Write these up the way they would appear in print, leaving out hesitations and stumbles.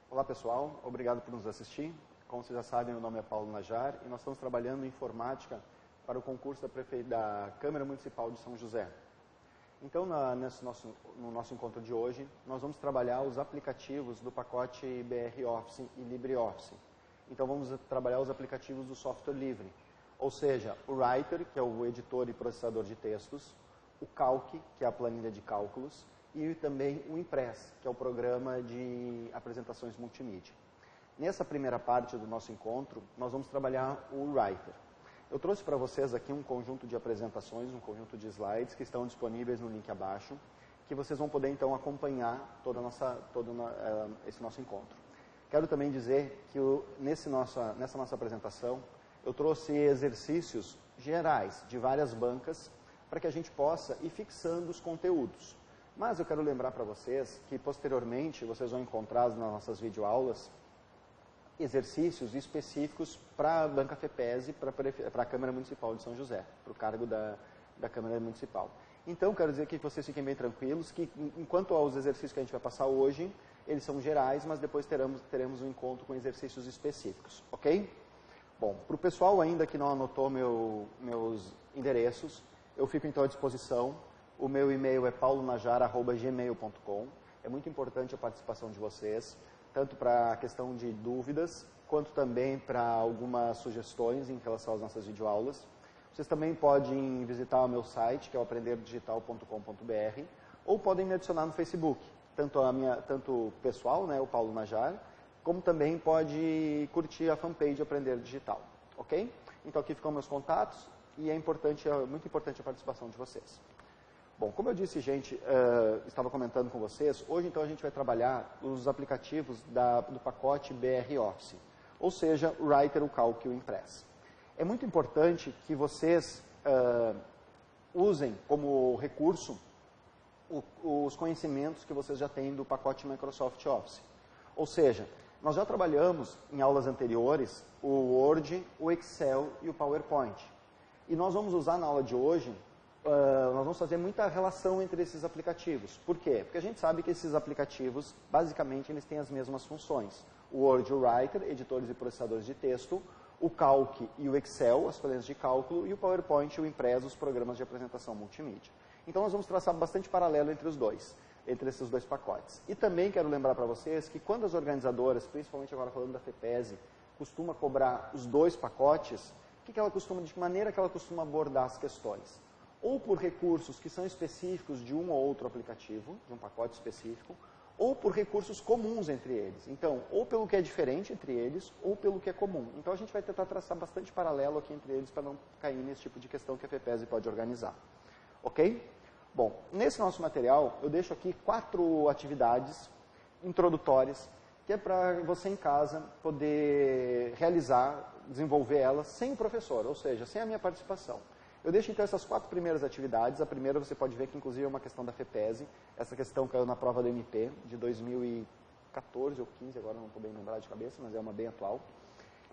Olá pessoal, obrigado por nos assistir. Como vocês já sabem, meu nome é Paulo Najar e nós estamos trabalhando em informática para o concurso da Câmara Municipal de São José. Então, no nosso encontro de hoje, nós vamos trabalhar os aplicativos do pacote BR Office e LibreOffice. Então, vamos trabalhar os aplicativos do software livre, ou seja, o Writer, que é o editor e processador de textos, o Calc, que é a planilha de cálculos, e também o Impress, que é o programa de apresentações multimídia. Nessa primeira parte do nosso encontro, nós vamos trabalhar o Writer. Eu trouxe para vocês aqui um conjunto de apresentações, um conjunto de slides que estão disponíveis no link abaixo, que vocês vão poder então acompanhar esse nosso encontro. Quero também dizer que nessa nossa apresentação, eu trouxe exercícios gerais de várias bancas para que a gente possa ir fixando os conteúdos. Mas eu quero lembrar para vocês que posteriormente vocês vão encontrar nas nossas videoaulas exercícios específicos para a banca FEPES e para a Câmara Municipal de São José, para o cargo da Câmara Municipal. Então, quero dizer que vocês fiquem bem tranquilos, que enquanto aos exercícios que a gente vai passar hoje, eles são gerais, mas depois teremos um encontro com exercícios específicos, ok? Bom, para o pessoal ainda que não anotou meus endereços, eu fico então à disposição. O meu e-mail é paulonajar@gmail.com. É muito importante a participação de vocês, tanto para a questão de dúvidas, quanto também para algumas sugestões em relação às nossas videoaulas. Vocês também podem visitar o meu site, que é o aprenderdigital.com.br, ou podem me adicionar no Facebook, tanto pessoal, né, o Paulo Najar, como também pode curtir a fanpage Aprender Digital, ok? Então aqui ficam meus contatos e é muito importante a participação de vocês. Bom, como eu disse, gente, estava comentando com vocês, hoje então a gente vai trabalhar os aplicativos do pacote BR Office, ou seja, o Writer, o Calc e o Impress. É muito importante que vocês usem como recurso os conhecimentos que vocês já têm do pacote Microsoft Office. Ou seja, nós já trabalhamos em aulas anteriores o Word, o Excel e o PowerPoint. E nós vamos usar na aula de hoje, nós vamos fazer muita relação entre esses aplicativos. Por quê? Porque a gente sabe que esses aplicativos, basicamente, eles têm as mesmas funções. O Word e o Writer, editores e processadores de texto, o Calc e o Excel, as planilhas de cálculo, e o PowerPoint e o Impress, os programas de apresentação multimídia. Então, nós vamos traçar bastante paralelo entre esses dois pacotes. E também quero lembrar para vocês que quando as organizadoras, principalmente agora falando da FEPES, costuma cobrar os dois pacotes, de que maneira que ela costuma abordar as questões? Ou por recursos que são específicos de um ou outro aplicativo, de um pacote específico, ou por recursos comuns entre eles. Então, ou pelo que é diferente entre eles, ou pelo que é comum. Então, a gente vai tentar traçar bastante paralelo aqui entre eles para não cair nesse tipo de questão que a FEPES pode organizar. Ok? Bom, nesse nosso material, eu deixo aqui 4 atividades introdutórias, que é para você em casa poder realizar, desenvolver elas sem o professor, ou seja, sem a minha participação. Eu deixo então essas 4 primeiras atividades. A primeira você pode ver que inclusive é uma questão da FEPES. Essa questão caiu na prova do MP de 2014 ou 15, agora não estou bem lembrado de cabeça, mas é uma bem atual.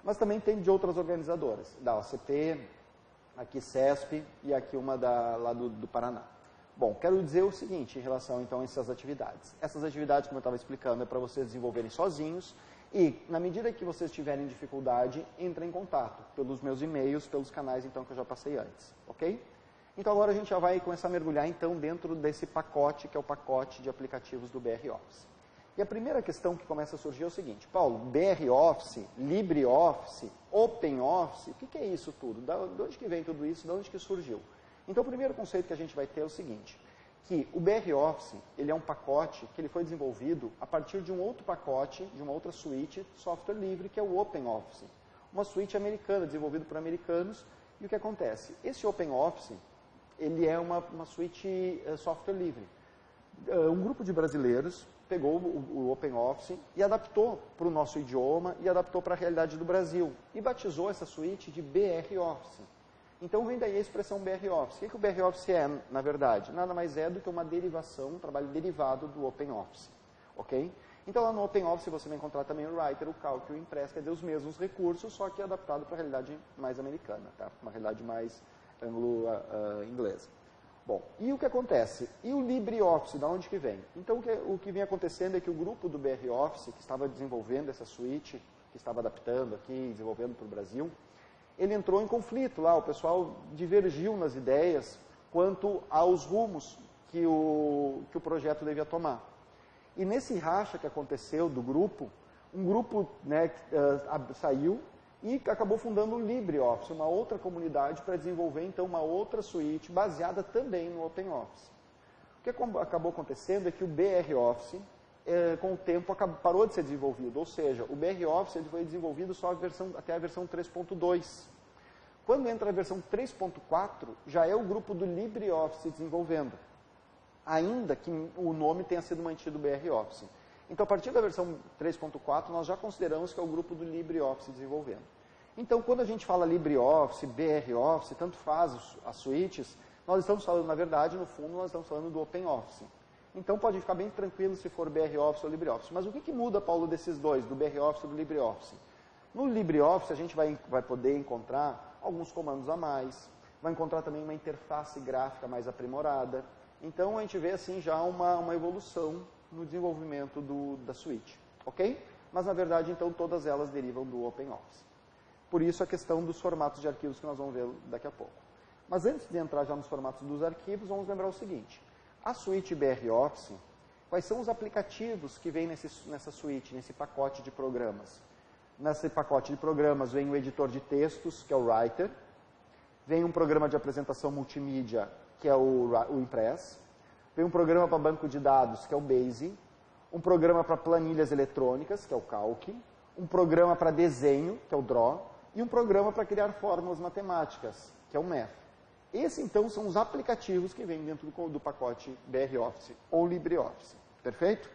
Mas também tem de outras organizadoras, da OCP, aqui CESP e aqui uma lá do Paraná. Bom, quero dizer o seguinte em relação então a essas atividades. Essas atividades, como eu estava explicando, é para vocês desenvolverem sozinhos. E, na medida que vocês tiverem dificuldade, entrem em contato pelos meus e-mails, pelos canais então que eu já passei antes, ok? Então agora a gente já vai começar a mergulhar então dentro desse pacote, que é o pacote de aplicativos do BR Office. E a primeira questão que começa a surgir é o seguinte: Paulo, BR Office, LibreOffice, OpenOffice, o que é isso tudo? De onde que vem tudo isso? De onde que surgiu? Então o primeiro conceito que a gente vai ter é o seguinte: que o BR Office, ele é um pacote que ele foi desenvolvido a partir de um outro pacote, de uma outra suíte de software livre, que é o OpenOffice. Uma suíte americana, desenvolvida por americanos. E o que acontece? Esse OpenOffice, ele é uma suíte software livre. Um grupo de brasileiros pegou o OpenOffice e adaptou para o nosso idioma e adaptou para a realidade do Brasil. E batizou essa suíte de BR Office. Então, vem daí a expressão BR Office. O que o BR Office é, na verdade? Nada mais é do que uma derivação, um trabalho derivado do OpenOffice. Ok? Então, lá no OpenOffice você vai encontrar também o Writer, o Calc e o Impress, quer dizer, os mesmos recursos, só que adaptado para a realidade mais americana, tá? Uma realidade mais inglesa. Bom, e o que acontece? E o LibreOffice, de onde que vem? Então, o que vem acontecendo é que o grupo do BR Office, que estava desenvolvendo essa suíte, que estava adaptando aqui, desenvolvendo para o Brasil, ele entrou em conflito lá, o pessoal divergiu nas ideias quanto aos rumos que o projeto devia tomar. E nesse racha que aconteceu do grupo, um grupo, né, saiu e acabou fundando o LibreOffice, uma outra comunidade para desenvolver então uma outra suíte baseada também no OpenOffice. O que acabou acontecendo é que o BR Office, com o tempo, parou de ser desenvolvido, ou seja, o BR Office ele foi desenvolvido só até a versão 3.2. Quando entra a versão 3.4, já é o grupo do LibreOffice desenvolvendo, ainda que o nome tenha sido mantido BR Office. Então, a partir da versão 3.4, nós já consideramos que é o grupo do LibreOffice desenvolvendo. Então, quando a gente fala LibreOffice, BR Office, tanto faz as suítes, nós estamos falando, na verdade, no fundo, nós estamos falando do OpenOffice. Então, pode ficar bem tranquilo se for BR Office ou LibreOffice. Mas o que muda, Paulo, desses dois, do BR Office e do LibreOffice? No LibreOffice, a gente vai poder encontrar alguns comandos a mais, vai encontrar também uma interface gráfica mais aprimorada. Então, a gente vê, assim, já uma evolução no desenvolvimento da suíte, ok? Mas, na verdade, então, todas elas derivam do OpenOffice. Por isso, a questão dos formatos de arquivos que nós vamos ver daqui a pouco. Mas, antes de entrar já nos formatos dos arquivos, vamos lembrar o seguinte. A suíte BR Office, quais são os aplicativos que vêm nessa suíte, nesse pacote de programas? Nesse pacote de programas vem o editor de textos, que é o Writer, vem um programa de apresentação multimídia, que é o Impress, vem um programa para banco de dados, que é o Base, um programa para planilhas eletrônicas, que é o Calc, um programa para desenho, que é o Draw, e um programa para criar fórmulas matemáticas, que é o Math. Esses, então, são os aplicativos que vêm dentro do pacote BR Office ou LibreOffice. Perfeito?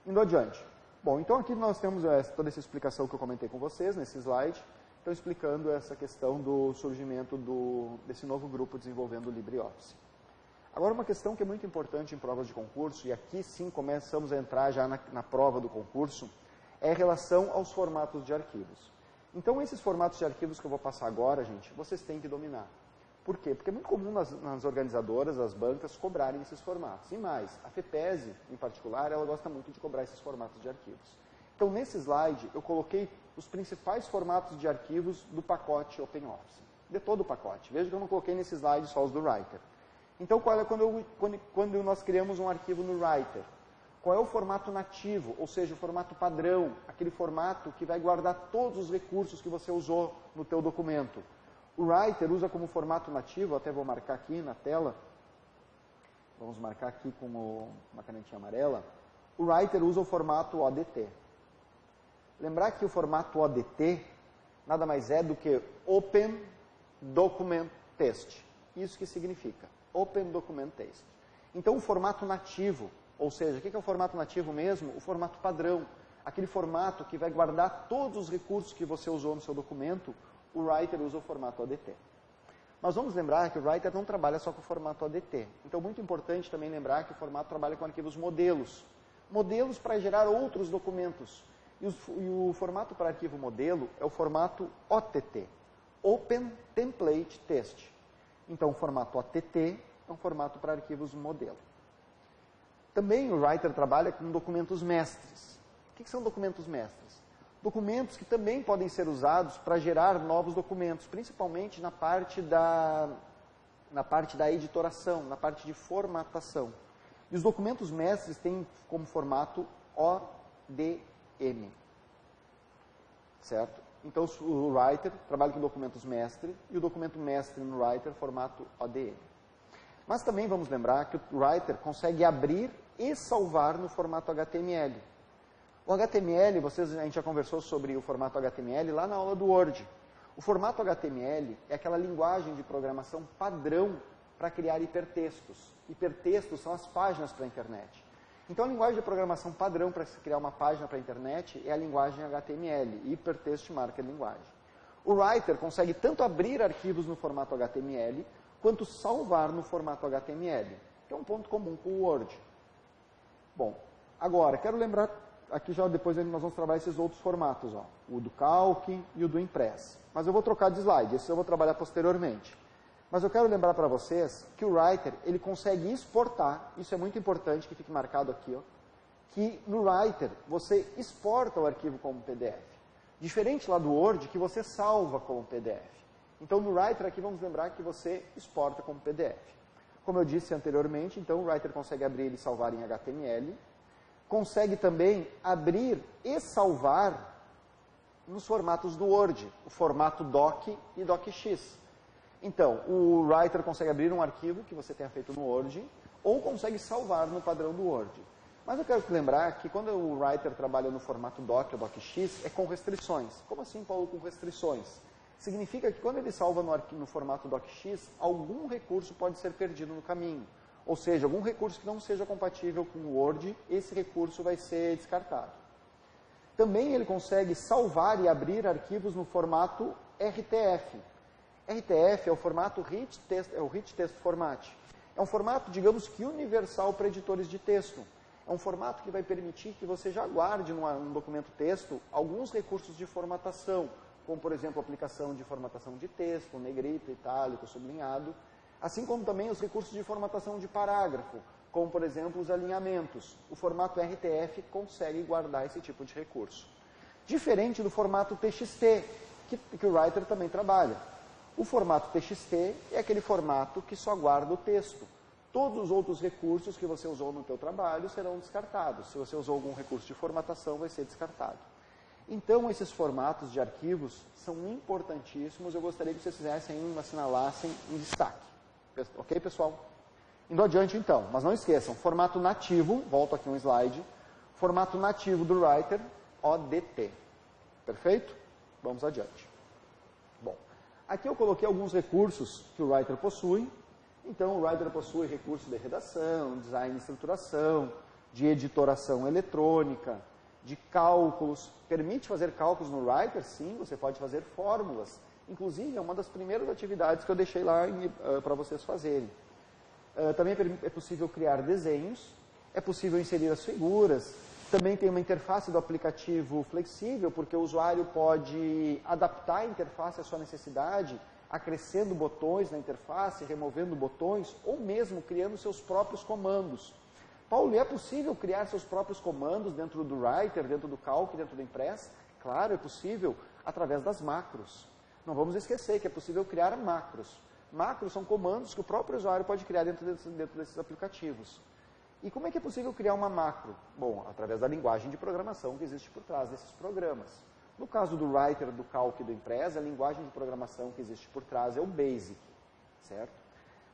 Indo adiante. Bom, então aqui nós temos toda essa explicação que eu comentei com vocês nesse slide. Então, explicando essa questão do surgimento desse novo grupo desenvolvendo o LibreOffice. Agora, uma questão que é muito importante em provas de concurso, e aqui sim começamos a entrar já na prova do concurso, é em relação aos formatos de arquivos. Então, esses formatos de arquivos que eu vou passar agora, gente, vocês têm que dominar. Por quê? Porque é muito comum nas organizadoras, as bancas, cobrarem esses formatos. E mais, a FEPESE, em particular, ela gosta muito de cobrar esses formatos de arquivos. Então, nesse slide, eu coloquei os principais formatos de arquivos do pacote OpenOffice, de todo o pacote. Veja que eu não coloquei nesse slide só os do Writer. Então, qual é quando nós criamos um arquivo no Writer? Qual é o formato nativo, ou seja, o formato padrão, aquele formato que vai guardar todos os recursos que você usou no teu documento? O Writer usa como formato nativo, até vou marcar aqui na tela, vamos marcar aqui com uma canetinha amarela, o Writer usa o formato ODT. Lembrar que o formato ODT nada mais é do que Open Document Text. Isso que significa, Open Document Text. Então, o formato nativo, ou seja, o que é o formato nativo mesmo? O formato padrão, aquele formato que vai guardar todos os recursos que você usou no seu documento, o Writer usa o formato ODT. Mas vamos lembrar que o Writer não trabalha só com o formato ODT. Então, muito importante também lembrar que o formato trabalha com arquivos modelos. Modelos para gerar outros documentos. E o formato para arquivo modelo é o formato OTT, Open Template Text. Então, o formato OTT é um formato para arquivos modelo. Também o Writer trabalha com documentos mestres. O que são documentos mestres? Documentos que também podem ser usados para gerar novos documentos, principalmente na parte da editoração, na parte de formatação. E os documentos mestres têm como formato ODM. Certo? Então, o Writer trabalha com documentos mestre e o documento mestre no Writer formato ODM. Mas também vamos lembrar que o Writer consegue abrir e salvar no formato HTML. O HTML, a gente já conversou sobre o formato HTML lá na aula do Word. O formato HTML é aquela linguagem de programação padrão para criar hipertextos. Hipertextos são as páginas para a internet. Então, a linguagem de programação padrão para criar uma página para a internet é a linguagem HTML, Hypertext Markup Language. O Writer consegue tanto abrir arquivos no formato HTML, quanto salvar no formato HTML, que é um ponto comum com o Word. Bom, agora, quero lembrar, aqui já depois nós vamos trabalhar esses outros formatos, o do Calc e o do Impress. Mas eu vou trocar de slide, esse eu vou trabalhar posteriormente. Mas eu quero lembrar para vocês que o Writer, ele consegue exportar, isso é muito importante que fique marcado aqui, ó, que no Writer você exporta o arquivo como PDF. Diferente lá do Word, que você salva como PDF. Então no Writer aqui vamos lembrar que você exporta como PDF. Como eu disse anteriormente, então o Writer consegue abrir e salvar em HTML, consegue também abrir e salvar nos formatos do Word, o formato doc e docx. Então, o Writer consegue abrir um arquivo que você tenha feito no Word, ou consegue salvar no padrão do Word. Mas eu quero lembrar que quando o Writer trabalha no formato doc ou docx, é com restrições. Como assim, Paulo, com restrições? Significa que quando ele salva no formato docx, algum recurso pode ser perdido no caminho. Ou seja, algum recurso que não seja compatível com o Word, esse recurso vai ser descartado. Também ele consegue salvar e abrir arquivos no formato RTF. RTF é o formato Rich Text Format. É um formato, digamos que universal para editores de texto. É um formato que vai permitir que você já guarde num documento texto alguns recursos de formatação, como, por exemplo, aplicação de formatação de texto, negrito, itálico, sublinhado, assim como também os recursos de formatação de parágrafo, como, por exemplo, os alinhamentos. O formato RTF consegue guardar esse tipo de recurso. Diferente do formato TXT, que o Writer também trabalha. O formato TXT é aquele formato que só guarda o texto. Todos os outros recursos que você usou no seu trabalho serão descartados. Se você usou algum recurso de formatação, vai ser descartado. Então, esses formatos de arquivos são importantíssimos. Eu gostaria que vocês fizessem assinalassem em destaque. Ok, pessoal? Indo adiante, então. Mas não esqueçam, formato nativo, volto aqui um slide, formato nativo do Writer, ODT. Perfeito? Vamos adiante. Bom, aqui eu coloquei alguns recursos que o Writer possui. Então, o Writer possui recursos de redação, design e estruturação, de editoração eletrônica, de cálculos. Permite fazer cálculos no Writer? Sim, você pode fazer fórmulas. Inclusive, é uma das primeiras atividades que eu deixei lá para vocês fazerem. Também é possível criar desenhos, é possível inserir as figuras. Também tem uma interface do aplicativo flexível, porque o usuário pode adaptar a interface à sua necessidade, acrescendo botões na interface, removendo botões, ou mesmo criando seus próprios comandos. Paulo, é possível criar seus próprios comandos dentro do Writer, dentro do Calc, dentro do Impress? Claro, é possível, através das macros. Não vamos esquecer que é possível criar macros. Macros são comandos que o próprio usuário pode criar dentro desses aplicativos. E como é que é possível criar uma macro? Bom, através da linguagem de programação que existe por trás desses programas. No caso do Writer, do Calc e do Impress, a linguagem de programação que existe por trás é o BASIC, certo?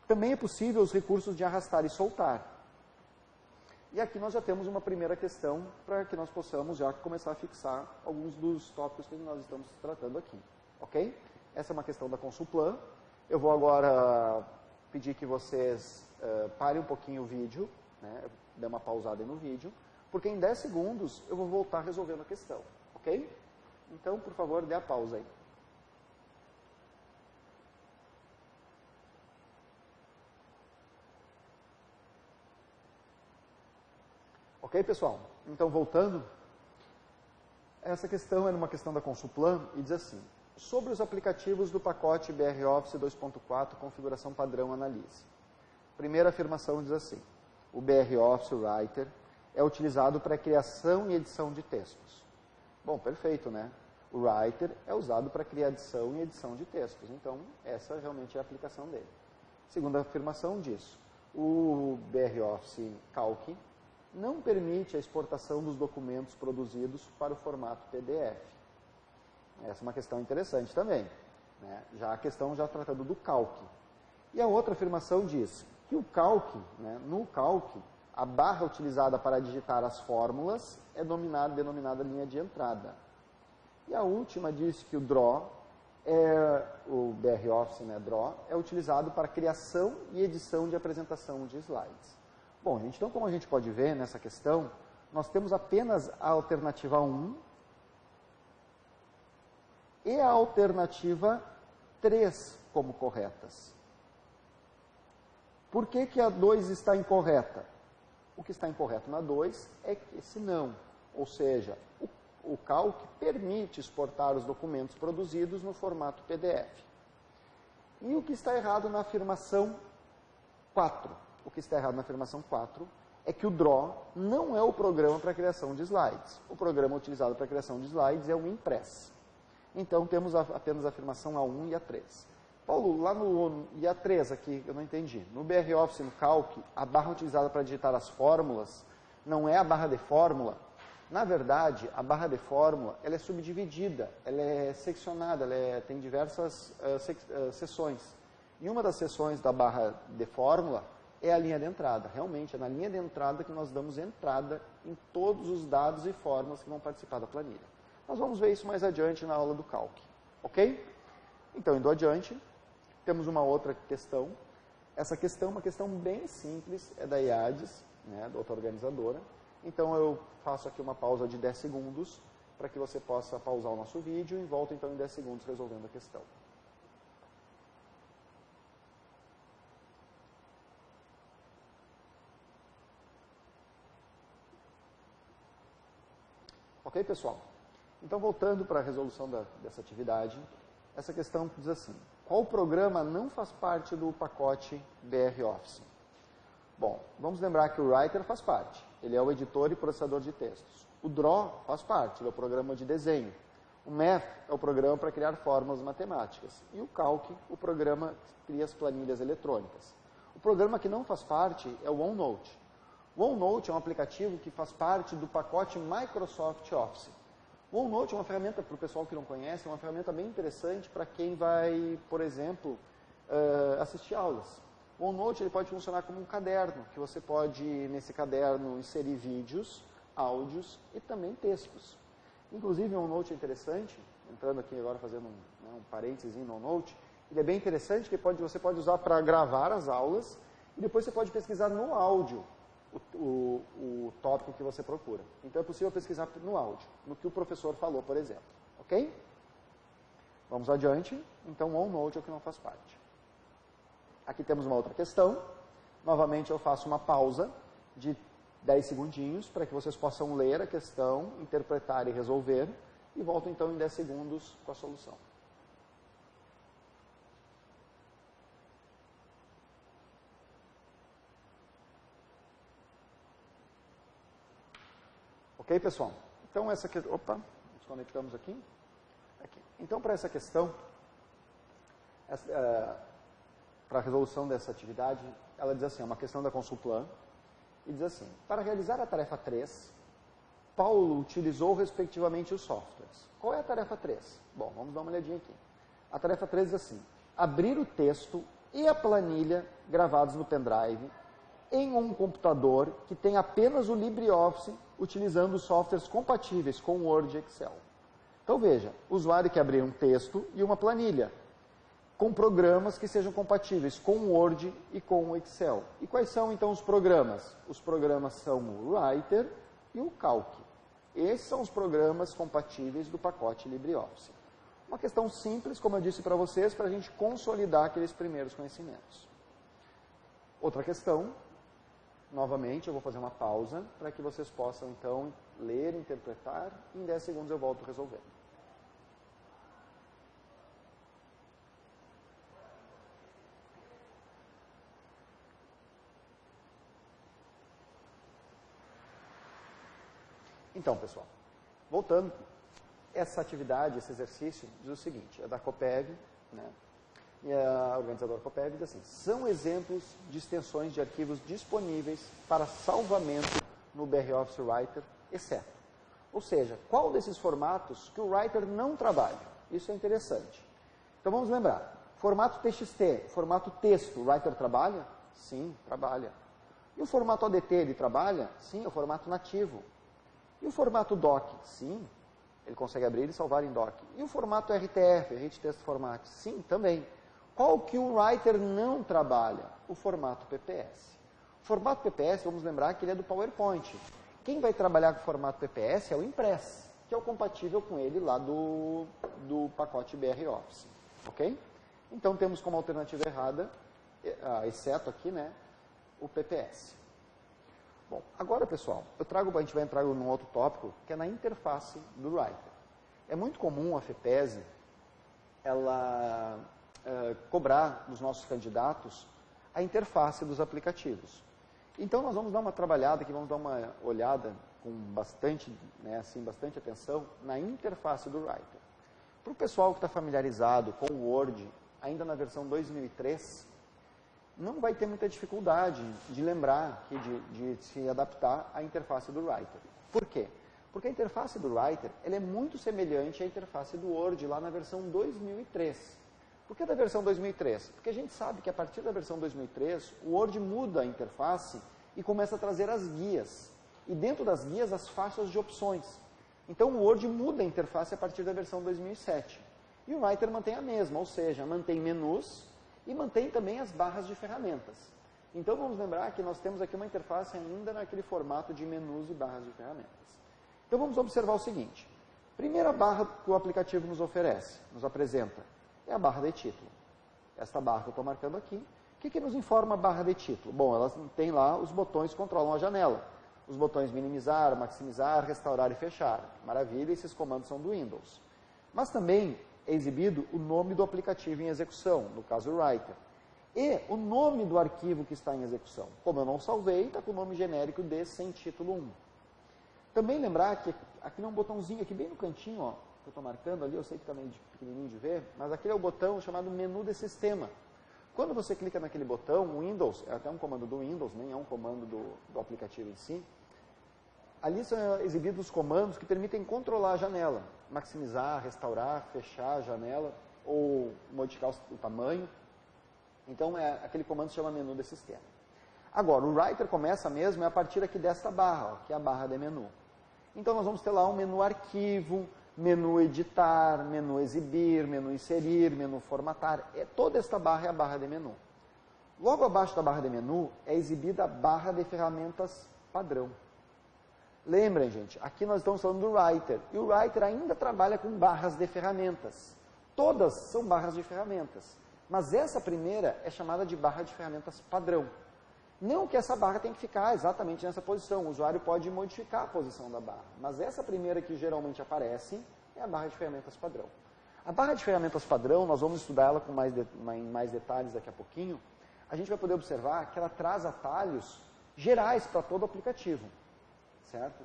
Também é possível os recursos de arrastar e soltar. E aqui nós já temos uma primeira questão para que nós possamos já começar a fixar alguns dos tópicos que nós estamos tratando aqui, ok? Essa é uma questão da Consulplan. Eu vou agora pedir que vocês parem um pouquinho o vídeo, né? Dê uma pausada aí no vídeo, porque em 10 segundos eu vou voltar resolvendo a questão, ok? Então, por favor, dê a pausa aí. Ok, pessoal? Então, voltando, essa questão é uma questão da Consulplan e diz assim: sobre os aplicativos do pacote BR Office 2.4, configuração padrão, analise. Primeira afirmação diz assim: o BR Office Writer é utilizado para criação e edição de textos. Bom, perfeito, né? O Writer é usado para criar edição e edição de textos. Então, essa realmente é a aplicação dele. Segunda afirmação diz: o BR Office Calc não permite a exportação dos documentos produzidos para o formato PDF. Essa é uma questão interessante também, né? Já a questão já tratando do Calc. E a outra afirmação diz que o Calc, né, no Calc, a barra utilizada para digitar as fórmulas é denominada linha de entrada. E a última diz que o Draw, o BR Office, né, Draw, é utilizado para criação e edição de apresentação de slides. Bom, gente, então como a gente pode ver nessa questão, nós temos apenas a alternativa 1 e a alternativa 3 como corretas. Por que que a 2 está incorreta? O que está incorreto na 2 é esse não, ou seja, o Calc permite exportar os documentos produzidos no formato PDF. E o que está errado na afirmação 4? O que está errado na afirmação 4 é que o Draw não é o programa para criação de slides. O programa utilizado para criação de slides é o Impress. Então, temos apenas a afirmação A1 e A3. Paulo, lá no A3 aqui, eu não entendi. No BR Office, no Calc, a barra utilizada para digitar as fórmulas não é a barra de fórmula. Na verdade, a barra de fórmula ela é subdividida, ela é seccionada, tem diversas seções. E uma das seções da barra de fórmula é a linha de entrada. Realmente, é na linha de entrada que nós damos entrada em todos os dados e fórmulas que vão participar da planilha. Nós vamos ver isso mais adiante na aula do Calc. Ok? Então, indo adiante, temos uma outra questão. Essa questão é uma questão bem simples, é da IADES, né, da outra organizadora. Então, eu faço aqui uma pausa de 10 segundos para que você possa pausar o nosso vídeo e volto então em 10 segundos resolvendo a questão. Ok, pessoal? Então, voltando para a resolução dessa atividade, essa questão diz assim: qual programa não faz parte do pacote BR Office? Bom, vamos lembrar que o Writer faz parte. Ele é o editor e processador de textos. O Draw faz parte, ele é o programa de desenho. O Math é o programa para criar fórmulas matemáticas. E o Calc, o programa que cria as planilhas eletrônicas. O programa que não faz parte é o OneNote. O OneNote é um aplicativo que faz parte do pacote Microsoft Office. O OneNote é uma ferramenta, para o pessoal que não conhece, é uma ferramenta bem interessante para quem vai, por exemplo, assistir aulas. O OneNote ele pode funcionar como um caderno, que você pode, nesse caderno, inserir vídeos, áudios e também textos. Inclusive, o OneNote é interessante, entrando aqui agora fazendo um parênteses no OneNote, ele é bem interessante, que você pode usar para gravar as aulas e depois você pode pesquisar no áudio o tópico que você procura. Então, é possível pesquisar no áudio, no que o professor falou, por exemplo. Ok? Vamos adiante. Então, o OneNote é o que não faz parte. Aqui temos uma outra questão. Novamente, eu faço uma pausa de 10 segundinhos para que vocês possam ler a questão, interpretar e resolver. E volto, então, em 10 segundos com a solução. Ok, pessoal? Então, essa questão... Opa, nos conectamos aqui. Então, para essa questão... para a resolução dessa atividade, ela diz assim, é uma questão da Consulplan, e diz assim: para realizar a tarefa 3, Paulo utilizou respectivamente os softwares. Qual é a tarefa 3? Bom, vamos dar uma olhadinha aqui. A tarefa 3 diz assim: abrir o texto e a planilha gravados no pendrive em um computador que tem apenas o LibreOffice, utilizando softwares compatíveis com Word e Excel. Então veja, o usuário que abrir um texto e uma planilha, com programas que sejam compatíveis com o Word e com o Excel. E quais são, então, os programas? Os programas são o Writer e o Calc. Esses são os programas compatíveis do pacote LibreOffice. Uma questão simples, como eu disse para vocês, para a gente consolidar aqueles primeiros conhecimentos. Outra questão, novamente, eu vou fazer uma pausa para que vocês possam, então, ler, interpretar, e em 10 segundos eu volto resolvendo. Então, pessoal, voltando, essa atividade, esse exercício, diz o seguinte, é da Copeg, né? E a organizadora Copeg diz assim: são exemplos de extensões de arquivos disponíveis para salvamento no BR Office Writer, exceto. Ou seja, qual desses formatos que o Writer não trabalha? Isso é interessante. Então, vamos lembrar, formato TXT, formato texto, o Writer trabalha? Sim, trabalha. E o formato ADT, ele trabalha? Sim, é o formato nativo. E o formato DOC? Sim, ele consegue abrir e salvar em DOC. E o formato RTF, Rich Text Format? Sim, também. Qual que o Writer não trabalha? O formato PPS. O formato PPS, vamos lembrar que ele é do PowerPoint. Quem vai trabalhar com o formato PPS é o Impress, que é o compatível com ele lá do pacote BR Office. Ok? Então, temos como alternativa errada, exceto aqui, né, o PPS. Bom, agora, pessoal, a gente vai entrar num outro tópico, que é na interface do Writer. É muito comum a FEPESE, ela cobrar dos nossos candidatos a interface dos aplicativos. Então, nós vamos dar uma trabalhada aqui, vamos dar uma olhada com bastante, bastante atenção na interface do Writer. Para o pessoal que está familiarizado com o Word, ainda na versão 2003, não vai ter muita dificuldade de lembrar, de se adaptar à interface do Writer. Por quê? Porque a interface do Writer ela é muito semelhante à interface do Word lá na versão 2003. Por que da versão 2003? Porque a gente sabe que a partir da versão 2003, o Word muda a interface e começa a trazer as guias. E dentro das guias, as faixas de opções. Então, o Word muda a interface a partir da versão 2007. E o Writer mantém a mesma, ou seja, mantém menus e mantém também as barras de ferramentas. Então, vamos lembrar que nós temos aqui uma interface ainda naquele formato de menus e barras de ferramentas. Então, vamos observar o seguinte. Primeira barra que o aplicativo nos oferece, nos apresenta, é a barra de título. Esta barra que eu estou marcando aqui. O que nos informa a barra de título? Bom, ela tem lá os botões que controlam a janela. Os botões minimizar, maximizar, restaurar e fechar. Maravilha, esses comandos são do Windows. Mas também é exibido o nome do aplicativo em execução, no caso o Writer. E o nome do arquivo que está em execução. Como eu não salvei, está com o nome genérico de sem título 1. Também lembrar que aqui tem um botãozinho aqui bem no cantinho, ó, que eu estou marcando ali, eu sei que está meio pequenininho de ver, mas aquele é o botão chamado menu de sistema. Quando você clica naquele botão, o Windows, é até um comando do Windows, nem é um comando do aplicativo em si, ali são exibidos os comandos que permitem controlar a janela, maximizar, restaurar, fechar a janela, ou modificar o tamanho. Então, aquele comando se chama menu de sistema. Agora, o Writer começa mesmo a partir aqui desta barra, ó, que é a barra de menu. Então, nós vamos ter lá um menu arquivo, menu editar, menu exibir, menu inserir, menu formatar. Toda esta barra é a barra de menu. Logo abaixo da barra de menu é exibida a barra de ferramentas padrão. Lembrem, gente, aqui nós estamos falando do Writer. E o Writer ainda trabalha com barras de ferramentas. Todas são barras de ferramentas. Mas essa primeira é chamada de barra de ferramentas padrão. Não que essa barra tem que ficar exatamente nessa posição, o usuário pode modificar a posição da barra, mas essa primeira que geralmente aparece é a barra de ferramentas padrão. A barra de ferramentas padrão, nós vamos estudar ela em mais detalhes daqui a pouquinho, a gente vai poder observar que ela traz atalhos gerais para todo o aplicativo, certo?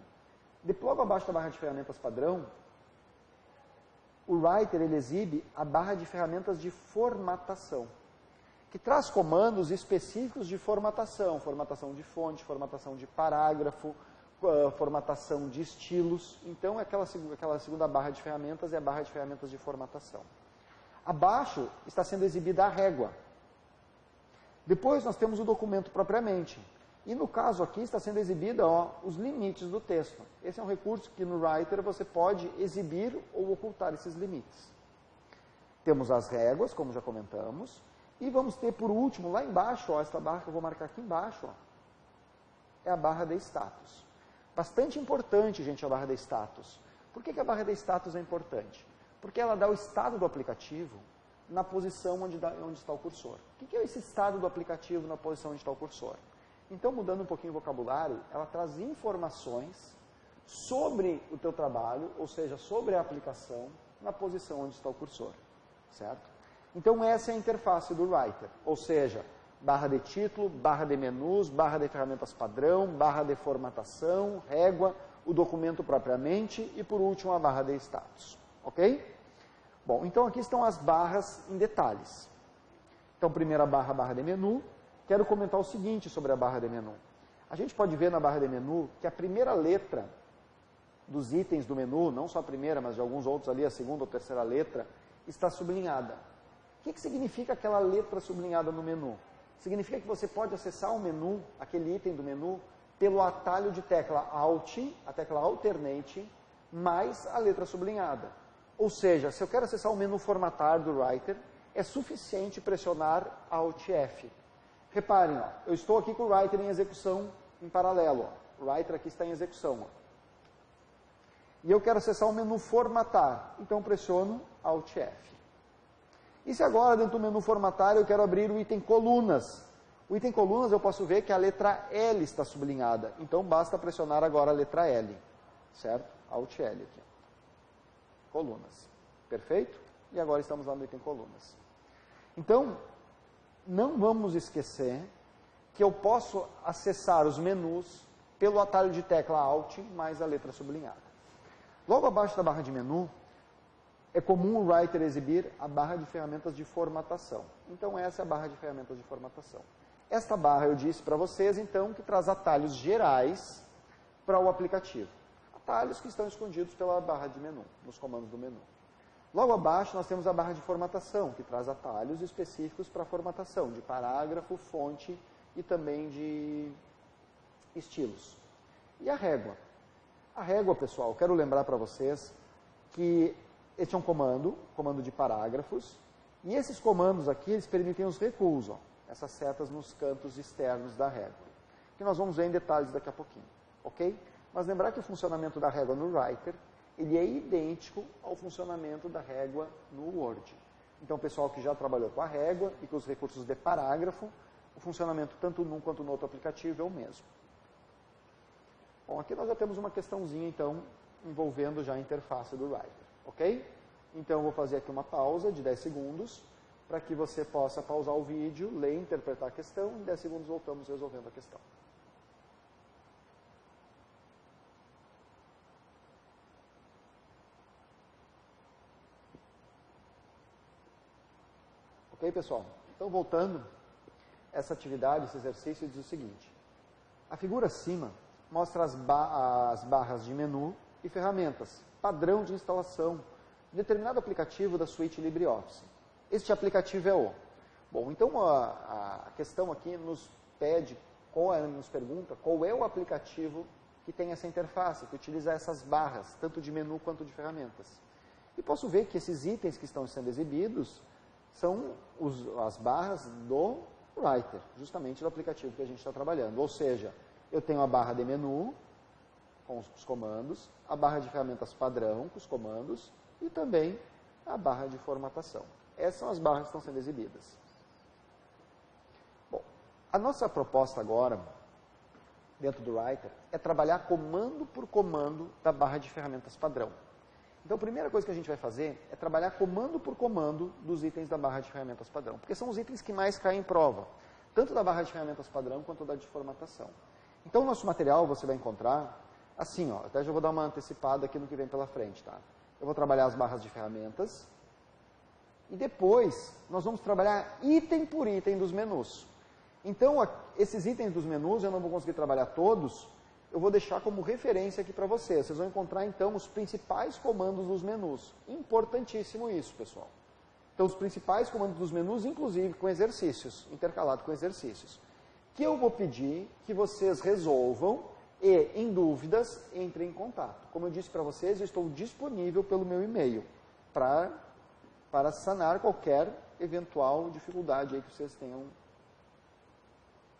Logo abaixo da barra de ferramentas padrão, o Writer ele exibe a barra de ferramentas de formatação, que traz comandos específicos de formatação, formatação de fonte, formatação de parágrafo, formatação de estilos. Então, aquela segunda barra de ferramentas é a barra de ferramentas de formatação. Abaixo está sendo exibida a régua. Depois nós temos o documento propriamente. E no caso aqui está sendo exibida os limites do texto. Esse é um recurso que no Writer você pode exibir ou ocultar esses limites. Temos as réguas, como já comentamos. E vamos ter, por último, lá embaixo, esta barra que eu vou marcar aqui embaixo, é a barra de status. Bastante importante, gente, a barra de status. Por que a barra de status é importante? Porque ela dá o estado do aplicativo na posição onde está o cursor. O que é esse estado do aplicativo na posição onde está o cursor? Então, mudando um pouquinho o vocabulário, ela traz informações sobre o teu trabalho, ou seja, sobre a aplicação, na posição onde está o cursor, certo? Então, essa é a interface do Writer, ou seja, barra de título, barra de menus, barra de ferramentas padrão, barra de formatação, régua, o documento propriamente e, por último, a barra de status. Ok? Bom, então aqui estão as barras em detalhes. Então, primeira barra, barra de menu. Quero comentar o seguinte sobre a barra de menu. A gente pode ver na barra de menu que a primeira letra dos itens do menu, não só a primeira, mas de alguns outros ali, a segunda ou terceira letra, está sublinhada. O que significa aquela letra sublinhada no menu? Significa que você pode acessar o menu, aquele item do menu, pelo atalho de tecla Alt, a tecla Alternate, mais a letra sublinhada. Ou seja, se eu quero acessar o menu formatar do Writer, é suficiente pressionar Alt F. Reparem, eu estou aqui com o Writer em execução em paralelo. O Writer aqui está em execução. E eu quero acessar o menu formatar, então pressiono Alt F. E se agora, dentro do menu formatar, eu quero abrir o item colunas? O item colunas eu posso ver que a letra L está sublinhada. Então, basta pressionar agora a letra L. Certo? Alt L aqui. Colunas. Perfeito? E agora estamos lá no item colunas. Então, não vamos esquecer que eu posso acessar os menus pelo atalho de tecla Alt mais a letra sublinhada. Logo abaixo da barra de menu, é comum o Writer exibir a barra de ferramentas de formatação. Então, essa é a barra de ferramentas de formatação. Esta barra, eu disse para vocês, então, que traz atalhos gerais para o aplicativo. Atalhos que estão escondidos pela barra de menu, nos comandos do menu. Logo abaixo, nós temos a barra de formatação, que traz atalhos específicos para a formatação, de parágrafo, fonte e também de estilos. E a régua? A régua, pessoal, quero lembrar para vocês que este é um comando de parágrafos, e esses comandos aqui, eles permitem os recuos, ó, essas setas nos cantos externos da régua, que nós vamos ver em detalhes daqui a pouquinho, ok? Mas lembrar que o funcionamento da régua no Writer, ele é idêntico ao funcionamento da régua no Word. Então, o pessoal que já trabalhou com a régua e com os recursos de parágrafo, o funcionamento tanto num quanto no outro aplicativo é o mesmo. Bom, aqui nós já temos uma questãozinha, então, envolvendo já a interface do Writer, ok? Então, eu vou fazer aqui uma pausa de 10 segundos, para que você possa pausar o vídeo, ler e interpretar a questão, e em 10 segundos voltamos resolvendo a questão. Ok, pessoal? Então, voltando, essa atividade, esse exercício diz o seguinte. A figura acima mostra as barras de menu e ferramentas, padrão de instalação, de determinado aplicativo da suíte LibreOffice. Este aplicativo é o... Bom, então a questão aqui nos pergunta qual é o aplicativo que tem essa interface, que utiliza essas barras, tanto de menu quanto de ferramentas. E posso ver que esses itens que estão sendo exibidos são as barras do Writer, justamente do aplicativo que a gente está trabalhando. Ou seja, eu tenho a barra de menu, com os comandos, a barra de ferramentas padrão, com os comandos, e também a barra de formatação. Essas são as barras que estão sendo exibidas. Bom, a nossa proposta agora, dentro do Writer, é trabalhar comando por comando da barra de ferramentas padrão. Então, a primeira coisa que a gente vai fazer é trabalhar comando por comando dos itens da barra de ferramentas padrão, porque são os itens que mais caem em prova, tanto da barra de ferramentas padrão quanto da de formatação. Então, o nosso material você vai encontrar assim, ó, até já vou dar uma antecipada aqui no que vem pela frente, tá? Eu vou trabalhar as barras de ferramentas e depois nós vamos trabalhar item por item dos menus. Então, esses itens dos menus eu não vou conseguir trabalhar todos, eu vou deixar como referência aqui para vocês. Vocês vão encontrar, então, os principais comandos dos menus. Importantíssimo isso, pessoal. Então, os principais comandos dos menus, inclusive com exercícios, intercalado com exercícios, que eu vou pedir que vocês resolvam e, em dúvidas, entrem em contato. Como eu disse para vocês, eu estou disponível pelo meu e-mail para sanar qualquer eventual dificuldade aí que vocês tenham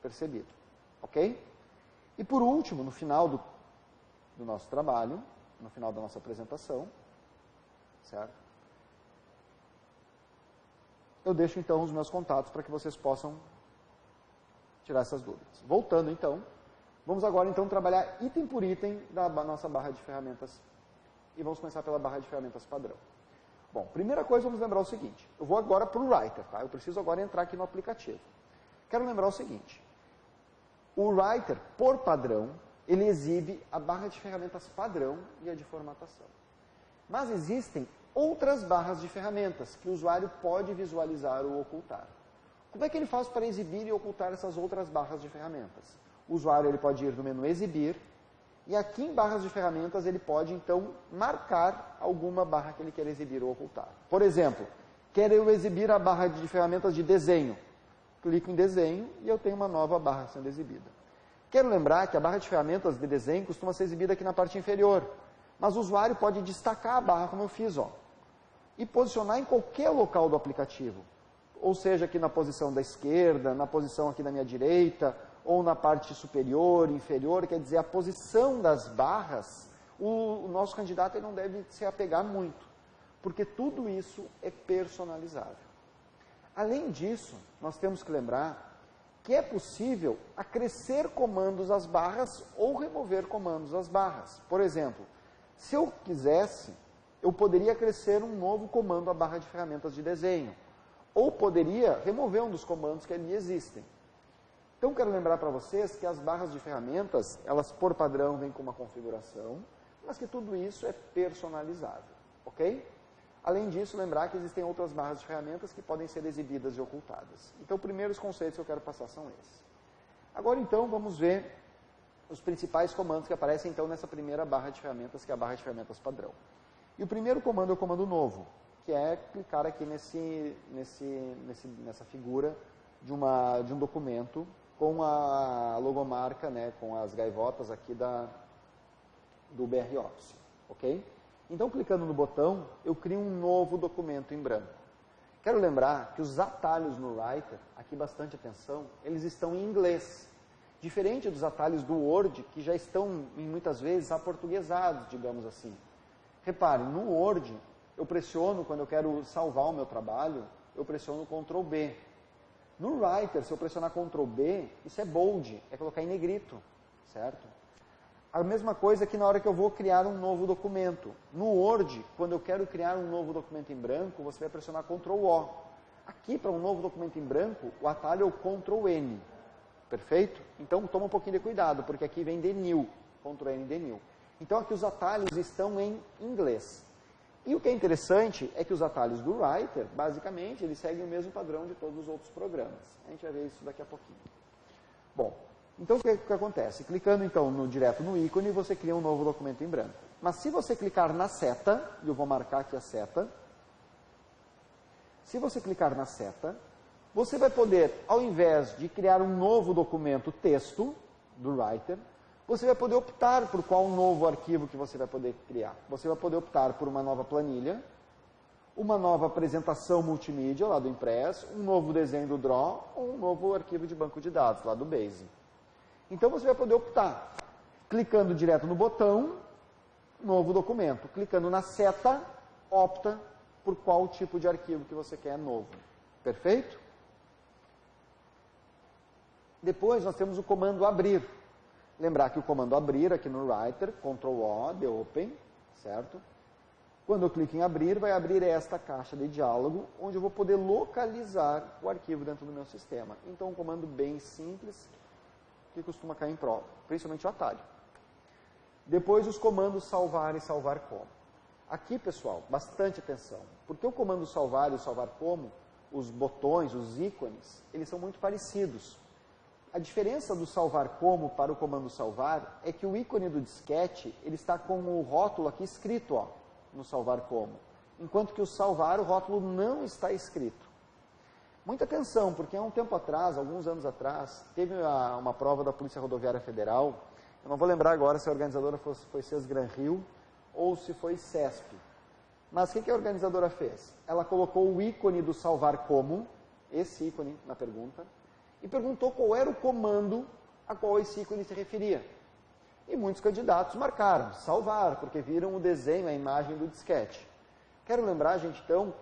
percebido. Ok? E por último, no final do nosso trabalho, no final da nossa apresentação, certo? Eu deixo então os meus contatos para que vocês possam tirar essas dúvidas. Voltando então, vamos agora então trabalhar item por item da nossa barra de ferramentas e vamos começar pela barra de ferramentas padrão. Bom, primeira coisa, vamos lembrar o seguinte, eu vou agora para o Writer, tá? Eu preciso agora entrar aqui no aplicativo. Quero lembrar o seguinte, o Writer, por padrão, ele exibe a barra de ferramentas padrão e a de formatação. Mas existem outras barras de ferramentas que o usuário pode visualizar ou ocultar. Como é que ele faz para exibir e ocultar essas outras barras de ferramentas? O usuário ele pode ir no menu Exibir, e aqui em barras de ferramentas ele pode, então, marcar alguma barra que ele quer exibir ou ocultar. Por exemplo, quero eu exibir a barra de ferramentas de desenho. Clico em desenho e eu tenho uma nova barra sendo exibida. Quero lembrar que a barra de ferramentas de desenho costuma ser exibida aqui na parte inferior, mas o usuário pode destacar a barra, como eu fiz, ó, e posicionar em qualquer local do aplicativo. Ou seja, aqui na posição da esquerda, na posição aqui da minha direita, ou na parte superior, inferior, quer dizer, a posição das barras, o nosso candidato ele não deve se apegar muito, porque tudo isso é personalizável. Além disso, nós temos que lembrar que é possível acrescer comandos às barras ou remover comandos às barras. Por exemplo, se eu quisesse, eu poderia acrescer um novo comando à barra de ferramentas de desenho. ou poderia remover um dos comandos que ali existem. Então, quero lembrar para vocês que as barras de ferramentas, elas por padrão vêm com uma configuração, mas que tudo isso é personalizável, ok? Além disso, lembrar que existem outras barras de ferramentas que podem ser exibidas e ocultadas. Então, primeiros conceitos que eu quero passar são esses. Agora, então, vamos ver os principais comandos que aparecem, então, nessa primeira barra de ferramentas, que é a barra de ferramentas padrão. E o primeiro comando é o comando novo, que é clicar aqui nessa figura de um documento com a logomarca, né, com as gaivotas aqui do BR Office, ok? Então, clicando no botão, eu crio um novo documento em branco. Quero lembrar que os atalhos no Writer, aqui bastante atenção, eles estão em inglês. Diferente dos atalhos do Word, que já estão, muitas vezes, aportuguesados, digamos assim. Reparem, no Word, eu pressiono, quando eu quero salvar o meu trabalho, eu pressiono Ctrl B. No Writer, se eu pressionar Ctrl B, isso é bold, é colocar em negrito, certo? A mesma coisa que na hora que eu vou criar um novo documento. No Word, quando eu quero criar um novo documento em branco, você vai pressionar Ctrl O. Aqui, para um novo documento em branco, o atalho é o Ctrl N. Perfeito? Então, toma um pouquinho de cuidado, porque aqui vem de new, Ctrl N de new. Então, aqui os atalhos estão em inglês. E o que é interessante é que os atalhos do Writer, basicamente, eles seguem o mesmo padrão de todos os outros programas. A gente vai ver isso daqui a pouquinho. Bom, então o que acontece? Clicando então direto no ícone, você cria um novo documento em branco. Mas se você clicar na seta, e eu vou marcar aqui a seta, se você clicar na seta, você vai poder, ao invés de criar um novo documento texto do Writer, você vai poder optar por qual novo arquivo que você vai poder criar. Você vai poder optar por uma nova planilha, uma nova apresentação multimídia lá do Impress, um novo desenho do Draw ou um novo arquivo de banco de dados lá do Base. Então você vai poder optar, clicando direto no botão, novo documento. Clicando na seta, opta por qual tipo de arquivo que você quer novo. Perfeito? Depois nós temos o comando abrir. Lembrar que o comando abrir aqui no Writer, Ctrl O, de Open, certo? Quando eu clico em abrir, vai abrir esta caixa de diálogo, onde eu vou poder localizar o arquivo dentro do meu sistema. Então, um comando bem simples, que costuma cair em prova, principalmente o atalho. Depois, os comandos salvar e salvar como. Aqui, pessoal, bastante atenção, porque o comando salvar e o salvar como, os botões, os ícones, eles são muito parecidos. A diferença do salvar como para o comando salvar é que o ícone do disquete, ele está com o rótulo aqui escrito, ó, no salvar como. Enquanto que o salvar, o rótulo não está escrito. Muita atenção, porque há um tempo atrás, alguns anos atrás, teve uma prova da Polícia Rodoviária Federal. Eu não vou lembrar agora se a organizadora foi Sesgran Rio ou se foi CESP. Mas o que a organizadora fez? Ela colocou o ícone do salvar como, esse ícone na pergunta, e perguntou qual era o comando a qual esse ícone se referia. E muitos candidatos marcaram salvar, porque viram o desenho, a imagem do disquete. Quero lembrar, gente, então,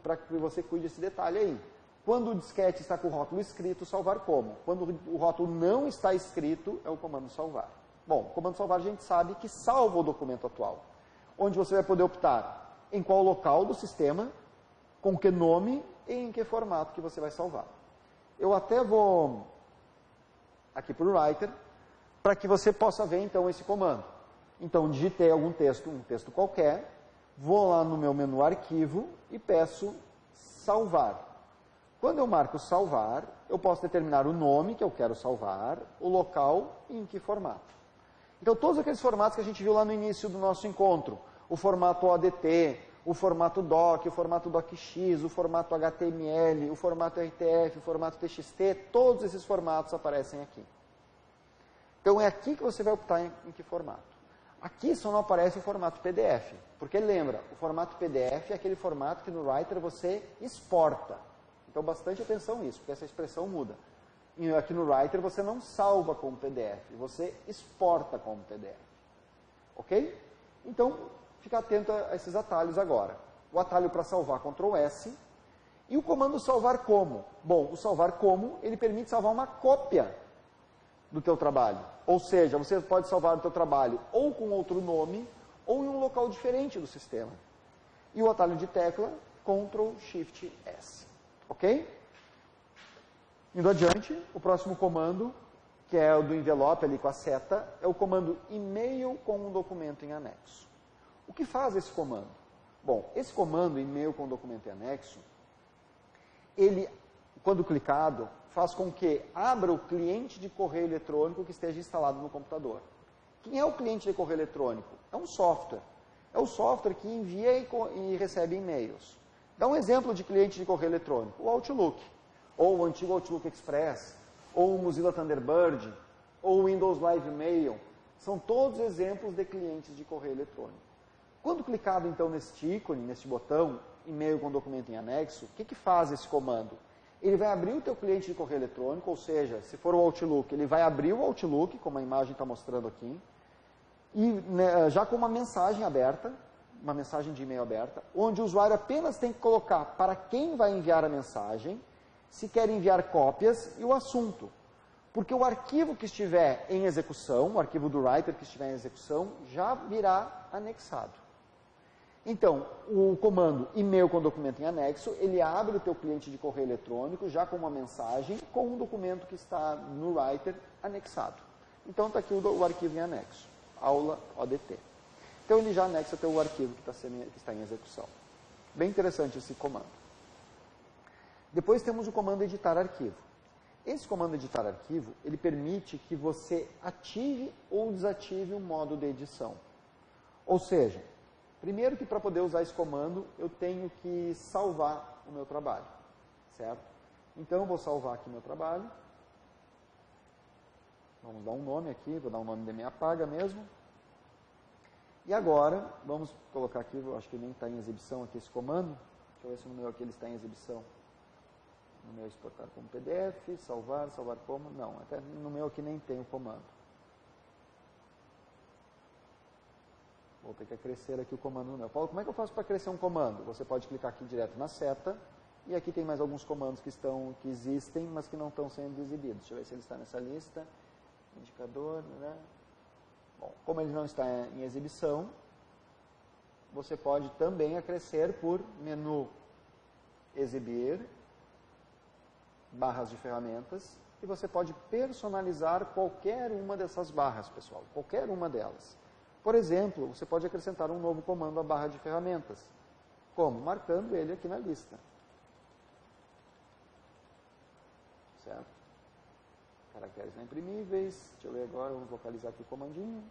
para que você cuide desse detalhe aí. Quando o disquete está com o rótulo escrito, salvar como. Quando o rótulo não está escrito, é o comando salvar. Bom, o comando salvar a gente sabe que salva o documento atual, onde você vai poder optar em qual local do sistema, com que nome e em que formato que você vai salvar. Eu até vou aqui para o Writer, para que você possa ver então esse comando. Então, digitei algum texto, um texto qualquer, vou lá no meu menu arquivo e peço salvar. Quando eu marco salvar, eu posso determinar o nome que eu quero salvar, o local e em que formato. Então, todos aqueles formatos que a gente viu lá no início do nosso encontro, o formato ODT, o formato DOC, o formato DOCX, o formato HTML, o formato RTF, o formato TXT, todos esses formatos aparecem aqui. Então, é aqui que você vai optar em que formato. Aqui só não aparece o formato PDF, porque lembra, o formato PDF é aquele formato que no Writer você exporta. Então, bastante atenção nisso, porque essa expressão muda. E aqui no Writer você não salva como PDF, você exporta como PDF. Ok? Então, fica atento a esses atalhos agora. O atalho para salvar, Ctrl S. E o comando salvar como? Bom, o salvar como, ele permite salvar uma cópia do teu trabalho. Ou seja, você pode salvar o teu trabalho ou com outro nome, ou em um local diferente do sistema. E o atalho de tecla, Ctrl Shift S. Ok? Indo adiante, o próximo comando, que é o do envelope ali com a seta, é o comando e-mail com um documento em anexo. O que faz esse comando? Bom, esse comando e-mail com documento em anexo, ele, quando clicado, faz com que abra o cliente de correio eletrônico que esteja instalado no computador. Quem é o cliente de correio eletrônico? É um software. É o software que envia e recebe e-mails. Dá um exemplo de cliente de correio eletrônico. O Outlook, ou o antigo Outlook Express, ou o Mozilla Thunderbird, ou o Windows Live Mail. São todos exemplos de clientes de correio eletrônico. Quando clicado, então, neste ícone, neste botão, e-mail com documento em anexo, o que faz esse comando? Ele vai abrir o teu cliente de correio eletrônico, ou seja, se for o Outlook, ele vai abrir o Outlook, como a imagem está mostrando aqui, e né, já com uma mensagem aberta, uma mensagem de e-mail aberta, onde o usuário apenas tem que colocar para quem vai enviar a mensagem, se quer enviar cópias e o assunto. Porque o arquivo que estiver em execução, o arquivo do writer que estiver em execução, já virá anexado. Então, o comando e-mail com documento em anexo, ele abre o teu cliente de correio eletrônico já com uma mensagem com um documento que está no writer anexado. Então, está aqui o arquivo em anexo, aula ODT. Então, ele já anexa o teu arquivo que está em execução. Bem interessante esse comando. Depois temos o comando editar arquivo. Esse comando editar arquivo, ele permite que você ative ou desative o modo de edição. Ou seja, primeiro que para poder usar esse comando, eu tenho que salvar o meu trabalho, certo? Então, eu vou salvar aqui meu trabalho. Vamos dar um nome aqui, vou dar um nome de minha paga mesmo. E agora, vamos colocar aqui, eu acho que nem está em exibição aqui esse comando. Deixa eu ver se no meu aqui ele está em exibição. No meu exportar como PDF, salvar como, não, até no meu aqui nem tem o comando. Vou ter que acrescer aqui o comando no meu. Paulo, como é que eu faço para acrescer um comando? Você pode clicar aqui direto na seta, e aqui tem mais alguns comandos que existem, mas que não estão sendo exibidos. Deixa eu ver se ele está nessa lista. Indicador, né? Bom, como ele não está em exibição, você pode também acrescer por menu exibir, barras de ferramentas, e você pode personalizar qualquer uma dessas barras, pessoal, qualquer uma delas. Por exemplo, você pode acrescentar um novo comando à barra de ferramentas. Como? Marcando ele aqui na lista. Certo? Caracteres não imprimíveis. Deixa eu ver agora, vamos localizar aqui o comandinho.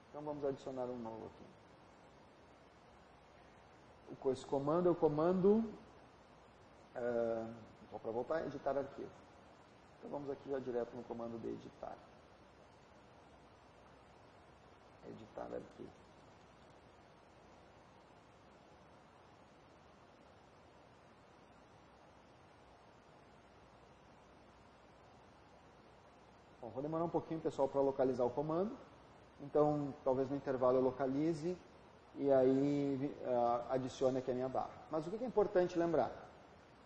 Então vamos adicionar um novo aqui. Esse comando é o comando, para voltar, editar arquivo. Então vamos aqui já direto no comando de editar. Editar arquivo. Bom, vou demorar um pouquinho, pessoal, para localizar o comando. Então, talvez no intervalo eu localize e aí adicione aqui a minha barra. Mas o que é importante lembrar?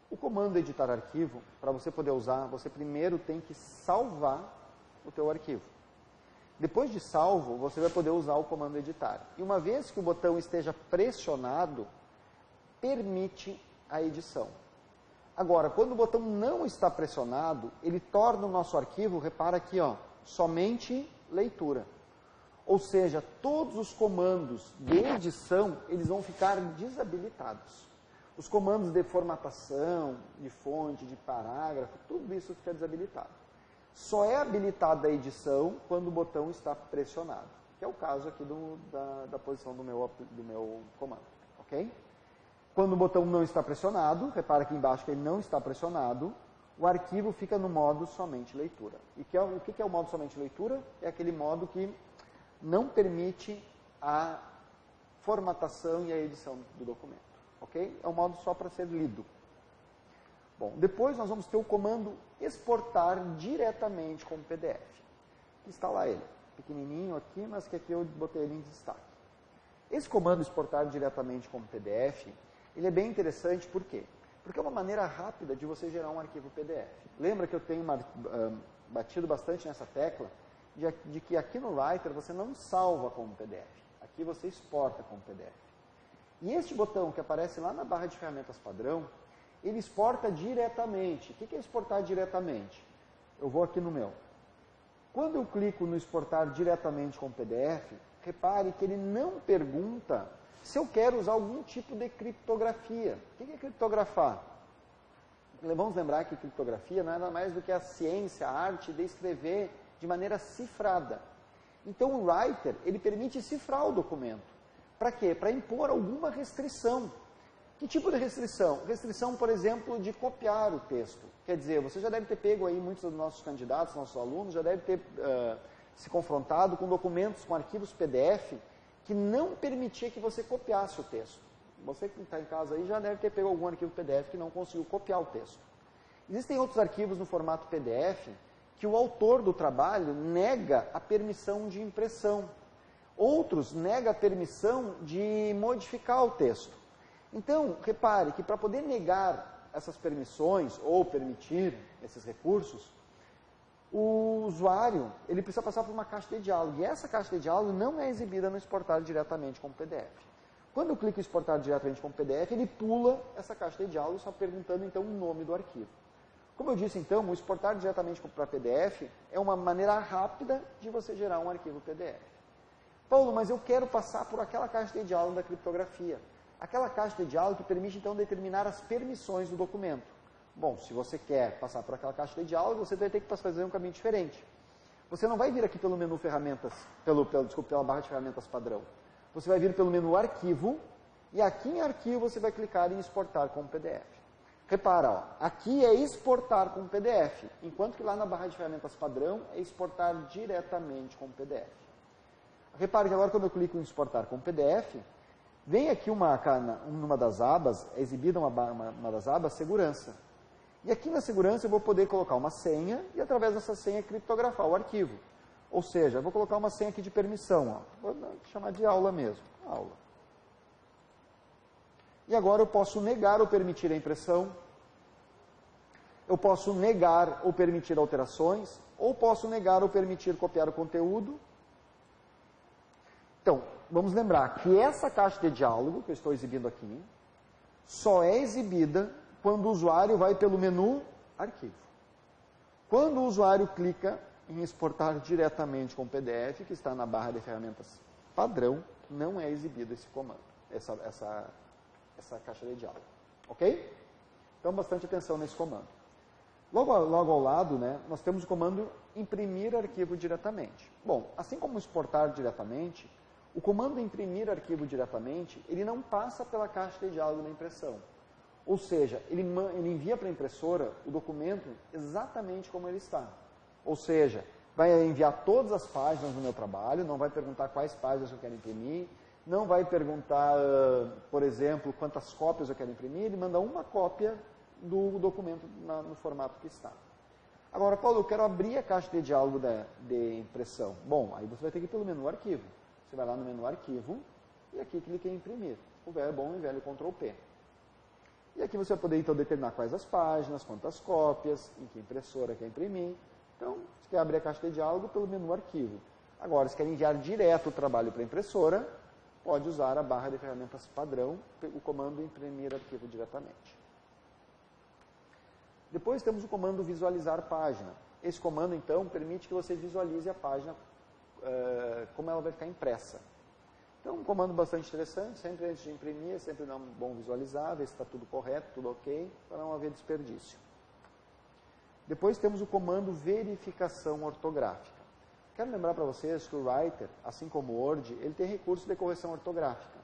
O comando editar arquivo, para você poder usar, você primeiro tem que salvar o teu arquivo. Depois de salvo, você vai poder usar o comando editar. E uma vez que o botão esteja pressionado, permite a edição. Agora, quando o botão não está pressionado, ele torna o nosso arquivo, repara aqui, ó, somente leitura. Ou seja, todos os comandos de edição, eles vão ficar desabilitados. Os comandos de formatação, de fonte, de parágrafo, tudo isso fica desabilitado. Só é habilitada a edição quando o botão está pressionado, que é o caso aqui da posição do meu comando, ok? Quando o botão não está pressionado, repara aqui embaixo que ele não está pressionado, o arquivo fica no modo somente leitura. E o que é o modo somente leitura? É aquele modo que não permite a formatação e a edição do documento. Ok? É um modo só para ser lido. Bom, depois nós vamos ter o comando exportar diretamente como PDF. Está lá ele, pequenininho aqui, mas que aqui eu botei ele em destaque. Esse comando exportar diretamente como PDF, ele é bem interessante, por quê? Porque é uma maneira rápida de você gerar um arquivo PDF. Lembra que eu tenho batido bastante nessa tecla de que aqui no Writer você não salva como PDF. Aqui você exporta como PDF. E este botão que aparece lá na barra de ferramentas padrão, ele exporta diretamente. O que é exportar diretamente? Eu vou aqui no meu. Quando eu clico no exportar diretamente como PDF, repare que ele não pergunta se eu quero usar algum tipo de criptografia. O que é criptografar? Vamos lembrar que criptografia não é nada mais do que a ciência, a arte de escrever de maneira cifrada. Então o writer, ele permite cifrar o documento. Para quê? Para impor alguma restrição. Que tipo de restrição? Restrição, por exemplo, de copiar o texto. Quer dizer, você já deve ter pego aí, muitos dos nossos candidatos, nossos alunos, já deve ter se confrontado com documentos, com arquivos PDF, que não permitia que você copiasse o texto. Você que está em casa aí já deve ter pego algum arquivo PDF que não conseguiu copiar o texto. Existem outros arquivos no formato PDF que o autor do trabalho nega a permissão de impressão. Outros nega a permissão de modificar o texto. Então, repare que para poder negar essas permissões ou permitir esses recursos, o usuário ele precisa passar por uma caixa de diálogo. E essa caixa de diálogo não é exibida no exportar diretamente como PDF. Quando eu clico em exportar diretamente como PDF, ele pula essa caixa de diálogo só perguntando então o nome do arquivo. Como eu disse então, o exportar diretamente para PDF é uma maneira rápida de você gerar um arquivo PDF. Paulo, mas eu quero passar por aquela caixa de diálogo da criptografia. Aquela caixa de diálogo que permite então determinar as permissões do documento. Bom, se você quer passar por aquela caixa de diálogo, você vai ter que fazer um caminho diferente. Você não vai vir aqui pelo menu ferramentas, pela barra de ferramentas padrão. Você vai vir pelo menu arquivo, e aqui em arquivo você vai clicar em exportar como PDF. Repara, ó, aqui é exportar como PDF, enquanto que lá na barra de ferramentas padrão é exportar diretamente como PDF. Repare que agora quando eu clico em exportar como PDF, vem aqui numa das abas, é exibida uma das abas, segurança. E aqui na segurança eu vou poder colocar uma senha e através dessa senha criptografar o arquivo. Ou seja, eu vou colocar uma senha aqui de permissão, ó. Vou chamar de aula mesmo, aula. E agora eu posso negar ou permitir a impressão, eu posso negar ou permitir alterações, ou posso negar ou permitir copiar o conteúdo. Então, vamos lembrar que essa caixa de diálogo que eu estou exibindo aqui, só é exibida quando o usuário vai pelo menu arquivo. Quando o usuário clica em exportar diretamente com PDF, que está na barra de ferramentas padrão, não é exibido esse comando, essa caixa de diálogo. Ok? Então, bastante atenção nesse comando. Logo ao lado, né, nós temos o comando imprimir arquivo diretamente. Bom, assim como exportar diretamente, o comando imprimir arquivo diretamente, ele não passa pela caixa de diálogo da impressão. Ou seja, ele envia para a impressora o documento exatamente como ele está. Ou seja, vai enviar todas as páginas do meu trabalho, não vai perguntar quais páginas eu quero imprimir, não vai perguntar, por exemplo, quantas cópias eu quero imprimir, ele manda uma cópia do documento no formato que está. Agora, Paulo, eu quero abrir a caixa de diálogo de impressão. Bom, aí você vai ter que ir pelo menu arquivo. Você vai lá no menu arquivo e aqui clica em imprimir. O velho bom e velho Ctrl P. E aqui você vai poder então determinar quais as páginas, quantas cópias, em que impressora quer imprimir. Então, você quer abrir a caixa de diálogo pelo menu arquivo. Agora, se quer enviar direto o trabalho para a impressora, pode usar a barra de ferramentas padrão, o comando imprimir arquivo diretamente. Depois temos o comando visualizar página. Esse comando, então, permite que você visualize a página como ela vai ficar impressa. Então, um comando bastante interessante, sempre antes de imprimir, sempre dá um bom visualizar, ver se está tudo correto, tudo ok, para não haver desperdício. Depois temos o comando verificação ortográfica. Quero lembrar para vocês que o Writer, assim como o Word, ele tem recurso de correção ortográfica.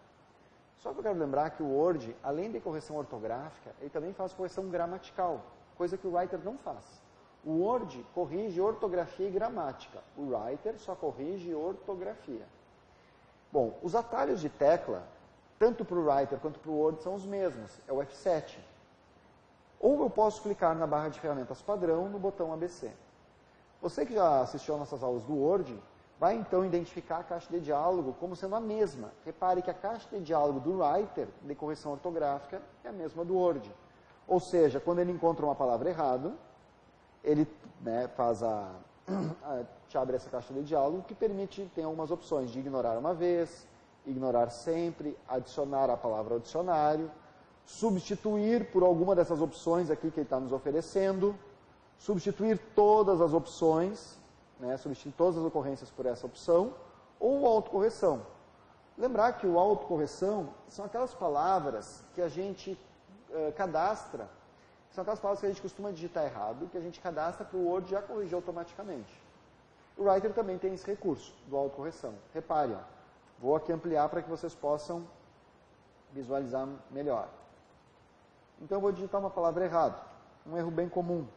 Só que eu quero lembrar que o Word, além de correção ortográfica, ele também faz correção gramatical, coisa que o Writer não faz. O Word corrige ortografia e gramática. O Writer só corrige ortografia. Bom, os atalhos de tecla, tanto para o Writer quanto para o Word, são os mesmos. É o F7. Ou eu posso clicar na barra de ferramentas padrão no botão ABC. Você que já assistiu às nossas aulas do Word, vai então identificar a caixa de diálogo como sendo a mesma. Repare que a caixa de diálogo do Writer, de correção ortográfica, é a mesma do Word. Ou seja, quando ele encontra uma palavra errada, ele te abre essa caixa de diálogo que permite, tem algumas opções de ignorar uma vez, ignorar sempre, adicionar a palavra ao dicionário, substituir por alguma dessas opções aqui que ele está nos oferecendo, substituir todas as opções, né, substituir todas as ocorrências por essa opção, ou autocorreção. Lembrar que o autocorreção são aquelas palavras que a gente cadastra, são aquelas palavras que a gente costuma digitar errado, que a gente cadastra para o Word já corrigir automaticamente. O Writer também tem esse recurso do autocorreção. Repare, ó, vou aqui ampliar para que vocês possam visualizar melhor. Então eu vou digitar uma palavra errada, um erro bem comum.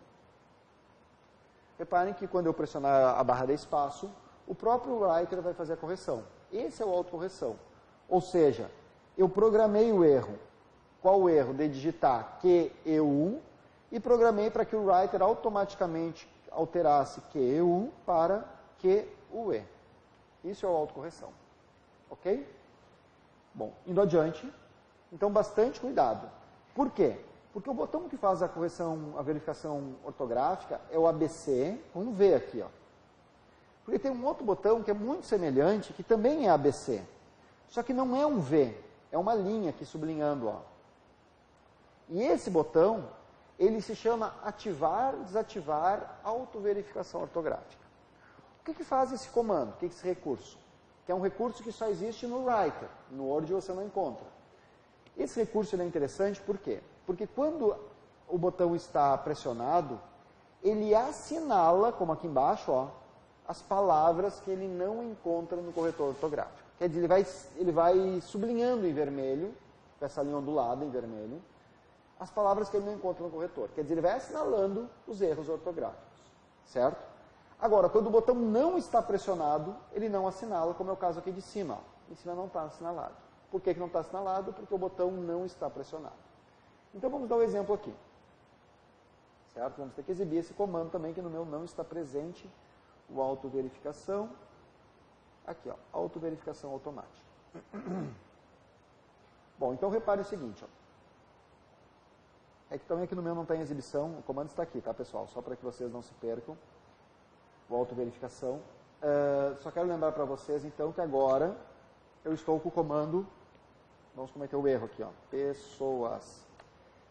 Reparem que quando eu pressionar a barra de espaço, o próprio Writer vai fazer a correção. Esse é o autocorreção. Ou seja, eu programei o erro. Qual o erro? De digitar QEU e programei para que o Writer automaticamente alterasse QEU para QUE. Isso é o autocorreção. Ok? Bom, indo adiante. Então, bastante cuidado. Por quê? Porque o botão que faz a correção, a verificação ortográfica é o ABC, com um V aqui, ó. Porque tem um outro botão que é muito semelhante, que também é ABC. Só que não é um V, é uma linha aqui sublinhando, ó. E esse botão, ele se chama ativar, desativar, autoverificação ortográfica. O que faz esse comando, o que é esse recurso? Que é um recurso que só existe no Writer, no Word você não encontra. Esse recurso ele é interessante por quê? Porque quando o botão está pressionado, ele assinala, como aqui embaixo, ó, as palavras que ele não encontra no corretor ortográfico. Quer dizer, ele vai sublinhando em vermelho, com essa linha ondulada em vermelho, as palavras que ele não encontra no corretor. Quer dizer, ele vai assinalando os erros ortográficos, certo? Agora, quando o botão não está pressionado, ele não assinala, como é o caso aqui de cima. Ó. Em cima não está assinalado. Por que não está assinalado? Porque o botão não está pressionado. Então, vamos dar um exemplo aqui. Certo? Vamos ter que exibir esse comando também, que no meu não está presente, o autoverificação. Aqui, ó, autoverificação automática. Bom, então repare o seguinte, ó. É que também aqui no meu não tem exibição, o comando está aqui, tá, pessoal? Só para que vocês não se percam. O autoverificação. Só quero lembrar para vocês, então, que agora eu estou com o comando, vamos cometer o erro aqui, ó, pessoas.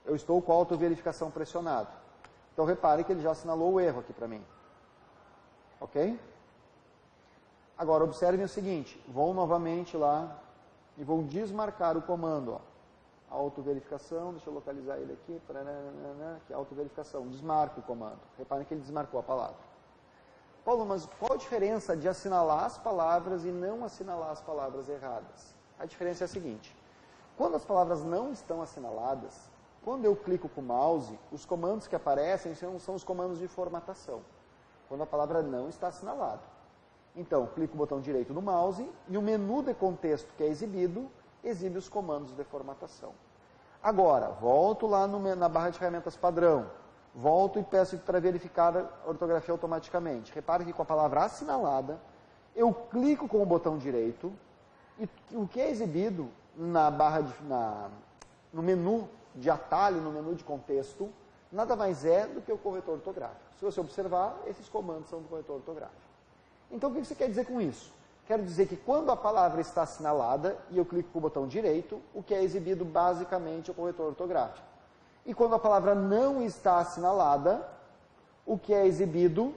Eu estou com a autoverificação pressionado. Então, repare que ele já assinalou o erro aqui para mim. Ok? Agora, observem o seguinte, vou novamente lá e vou desmarcar o comando, ó. Autoverificação, deixa eu localizar ele aqui, aqui, autoverificação, desmarco o comando. Reparem que ele desmarcou a palavra. Paulo, mas qual a diferença de assinalar as palavras e não assinalar as palavras erradas? A diferença é a seguinte, quando as palavras não estão assinaladas, quando eu clico com o mouse, os comandos que aparecem são os comandos de formatação, quando a palavra não está assinalada. Então, clico o botão direito do mouse e o menu de contexto que é exibido exibe os comandos de formatação. Agora, volto lá na barra de ferramentas padrão, volto e peço para verificar a ortografia automaticamente. Repare que com a palavra assinalada, eu clico com o botão direito e o que é exibido no menu de atalho, no menu de contexto, nada mais é do que o corretor ortográfico. Se você observar, esses comandos são do corretor ortográfico. Então, o que você quer dizer com isso? Quero dizer que quando a palavra está assinalada e eu clico com o botão direito, o que é exibido basicamente é o corretor ortográfico. E quando a palavra não está assinalada, o que é exibido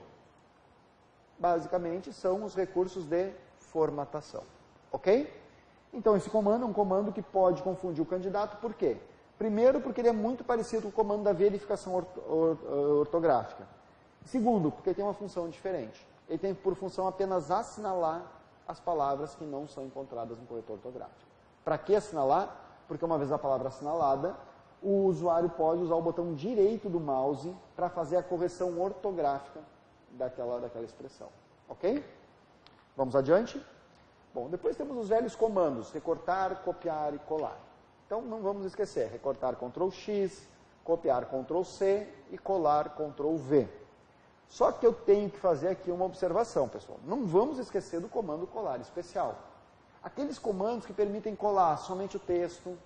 basicamente são os recursos de formatação. Ok? Então, esse comando é um comando que pode confundir o candidato, por quê? Primeiro, porque ele é muito parecido com o comando da verificação ortográfica. Segundo, porque tem uma função diferente. Ele tem por função apenas assinalar as palavras que não são encontradas no corretor ortográfico. Para que assinalar? Porque uma vez a palavra assinalada, o usuário pode usar o botão direito do mouse para fazer a correção ortográfica daquela expressão. Ok? Vamos adiante? Bom, depois temos os velhos comandos, recortar, copiar e colar. Então, não vamos esquecer, recortar Ctrl X, copiar Ctrl C e colar Ctrl V. Só que eu tenho que fazer aqui uma observação, pessoal. Não vamos esquecer do comando colar especial. Aqueles comandos que permitem colar somente o texto,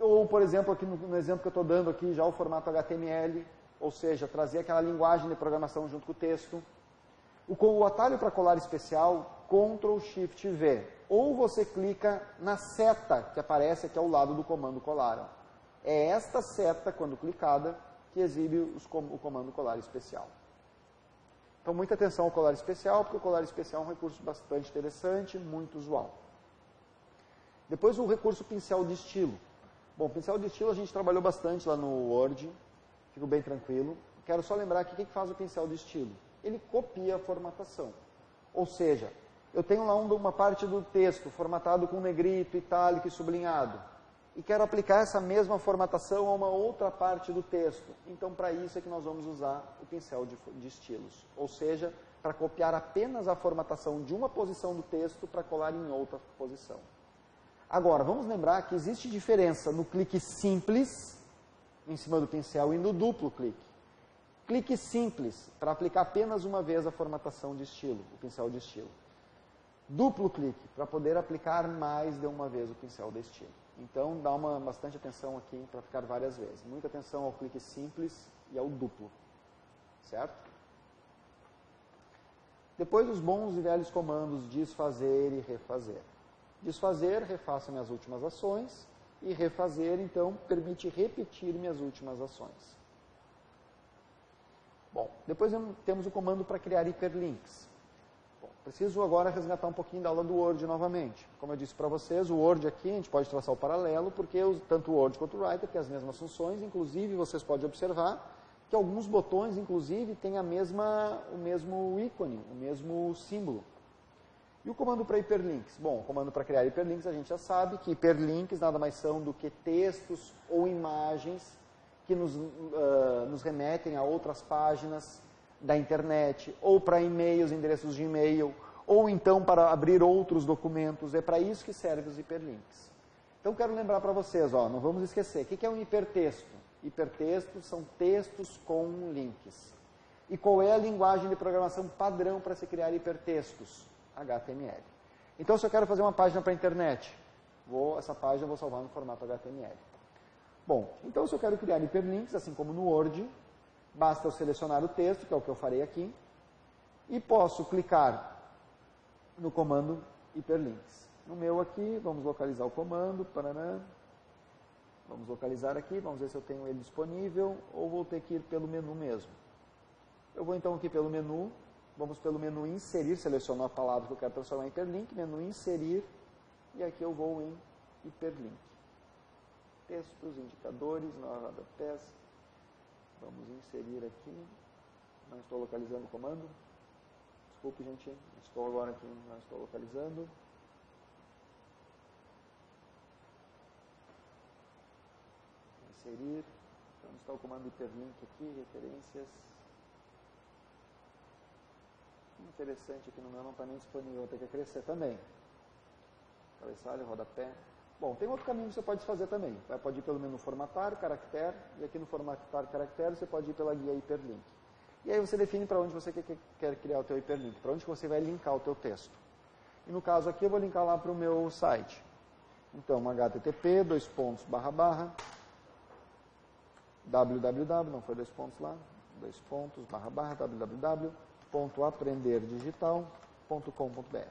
ou, por exemplo, aqui no exemplo que eu estou dando aqui, já o formato HTML, ou seja, trazer aquela linguagem de programação junto com o texto. O atalho para colar especial, Ctrl Shift V. ou você clica na seta que aparece aqui ao lado do comando colar. Ó. É esta seta, quando clicada, que exibe o comando colar especial. Então, muita atenção ao colar especial, porque o colar especial é um recurso bastante interessante, muito usual. Depois, o recurso pincel de estilo. Bom, pincel de estilo a gente trabalhou bastante lá no Word, fico bem tranquilo. Quero só lembrar aqui o que faz o pincel de estilo. Ele copia a formatação. Ou seja, eu tenho lá uma parte do texto formatado com negrito, itálico e sublinhado. E quero aplicar essa mesma formatação a uma outra parte do texto. Então, para isso é que nós vamos usar o pincel de estilos. Ou seja, para copiar apenas a formatação de uma posição do texto para colar em outra posição. Agora, vamos lembrar que existe diferença no clique simples, em cima do pincel, e no duplo clique. Clique simples, para aplicar apenas uma vez a formatação de estilo, o pincel de estilo. Duplo clique, para poder aplicar mais de uma vez o pincel de estilo. Então, dá bastante atenção aqui para ficar várias vezes. Muita atenção ao clique simples e ao duplo. Certo? Depois, os bons e velhos comandos desfazer e refazer. Desfazer, refaça minhas últimas ações. E refazer, então, permite repetir minhas últimas ações. Bom, depois temos o comando para criar hiperlinks. Bom, preciso agora resgatar um pouquinho da aula do Word novamente. Como eu disse para vocês, o Word aqui a gente pode traçar o paralelo, porque tanto o Word quanto o Writer têm as mesmas funções, inclusive vocês podem observar que alguns botões, inclusive, têm o mesmo ícone, o mesmo símbolo. E o comando para hiperlinks? Bom, o comando para criar hiperlinks a gente já sabe que hiperlinks nada mais são do que textos ou imagens que nos remetem a outras páginas da internet, ou para e-mails, endereços de e-mail, ou então para abrir outros documentos. É para isso que servem os hiperlinks. Então, quero lembrar para vocês, não vamos esquecer, o que é um hipertexto? Hipertextos são textos com links. E qual é a linguagem de programação padrão para se criar hipertextos? HTML. Então, se eu quero fazer uma página para a internet, essa página eu vou salvar no formato HTML. Bom, então se eu quero criar hiperlinks, assim como no Word, basta eu selecionar o texto, que é o que eu farei aqui, e posso clicar no comando hiperlinks. No meu aqui, vamos localizar o comando, vamos localizar aqui, vamos ver se eu tenho ele disponível, ou vou ter que ir pelo menu mesmo. Eu vou então aqui pelo menu, vamos pelo menu inserir, seleciono a palavra que eu quero transformar em hiperlink, menu inserir, e aqui eu vou em hiperlink. Textos, indicadores, rodapés. Vamos inserir aqui. Não estou localizando o comando. Desculpe, gente. Estou agora aqui, não estou localizando. Inserir. Onde está o comando hiperlink aqui? Referências. Interessante aqui no meu não está nem disponível. Vou ter que crescer também. Cabeçalho, rodapé. Bom, tem outro caminho que você pode fazer também. Você pode ir pelo menu formatar, caractere, e aqui no formatar caractere você pode ir pela guia hiperlink. E aí você define para onde você quer criar o teu hiperlink, para onde você vai linkar o teu texto. E no caso aqui eu vou linkar lá para o meu site. Então, http, www, não foi dois pontos lá, www.aprenderdigital.com.br.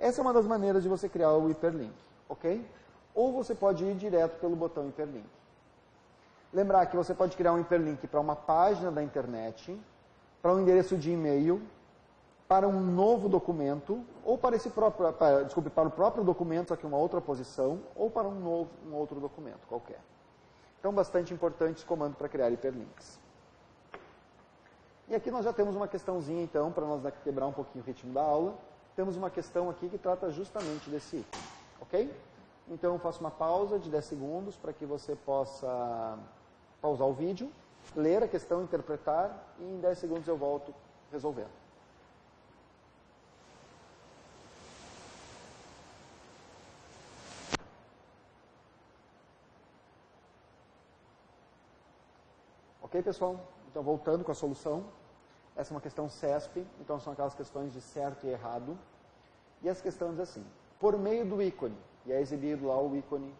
Essa é uma das maneiras de você criar o hiperlink, ok? Ou você pode ir direto pelo botão hiperlink. Lembrar que você pode criar um hiperlink para uma página da internet, para um endereço de e-mail, para um novo documento, ou para para o próprio documento, aqui uma outra posição, ou para um outro documento qualquer. Então, bastante importante esse comando para criar hiperlinks. E aqui nós já temos uma questãozinha, então, para nós quebrar um pouquinho o ritmo da aula. Temos uma questão aqui que trata justamente desse item, ok? Então, eu faço uma pausa de 10 segundos para que você possa pausar o vídeo, ler a questão, interpretar, e em 10 segundos eu volto resolvendo. Ok, pessoal? Então, voltando com a solução. Essa é uma questão CESP, então são aquelas questões de certo e errado. E as questões assim, por meio do ícone, e é exibido lá o ícone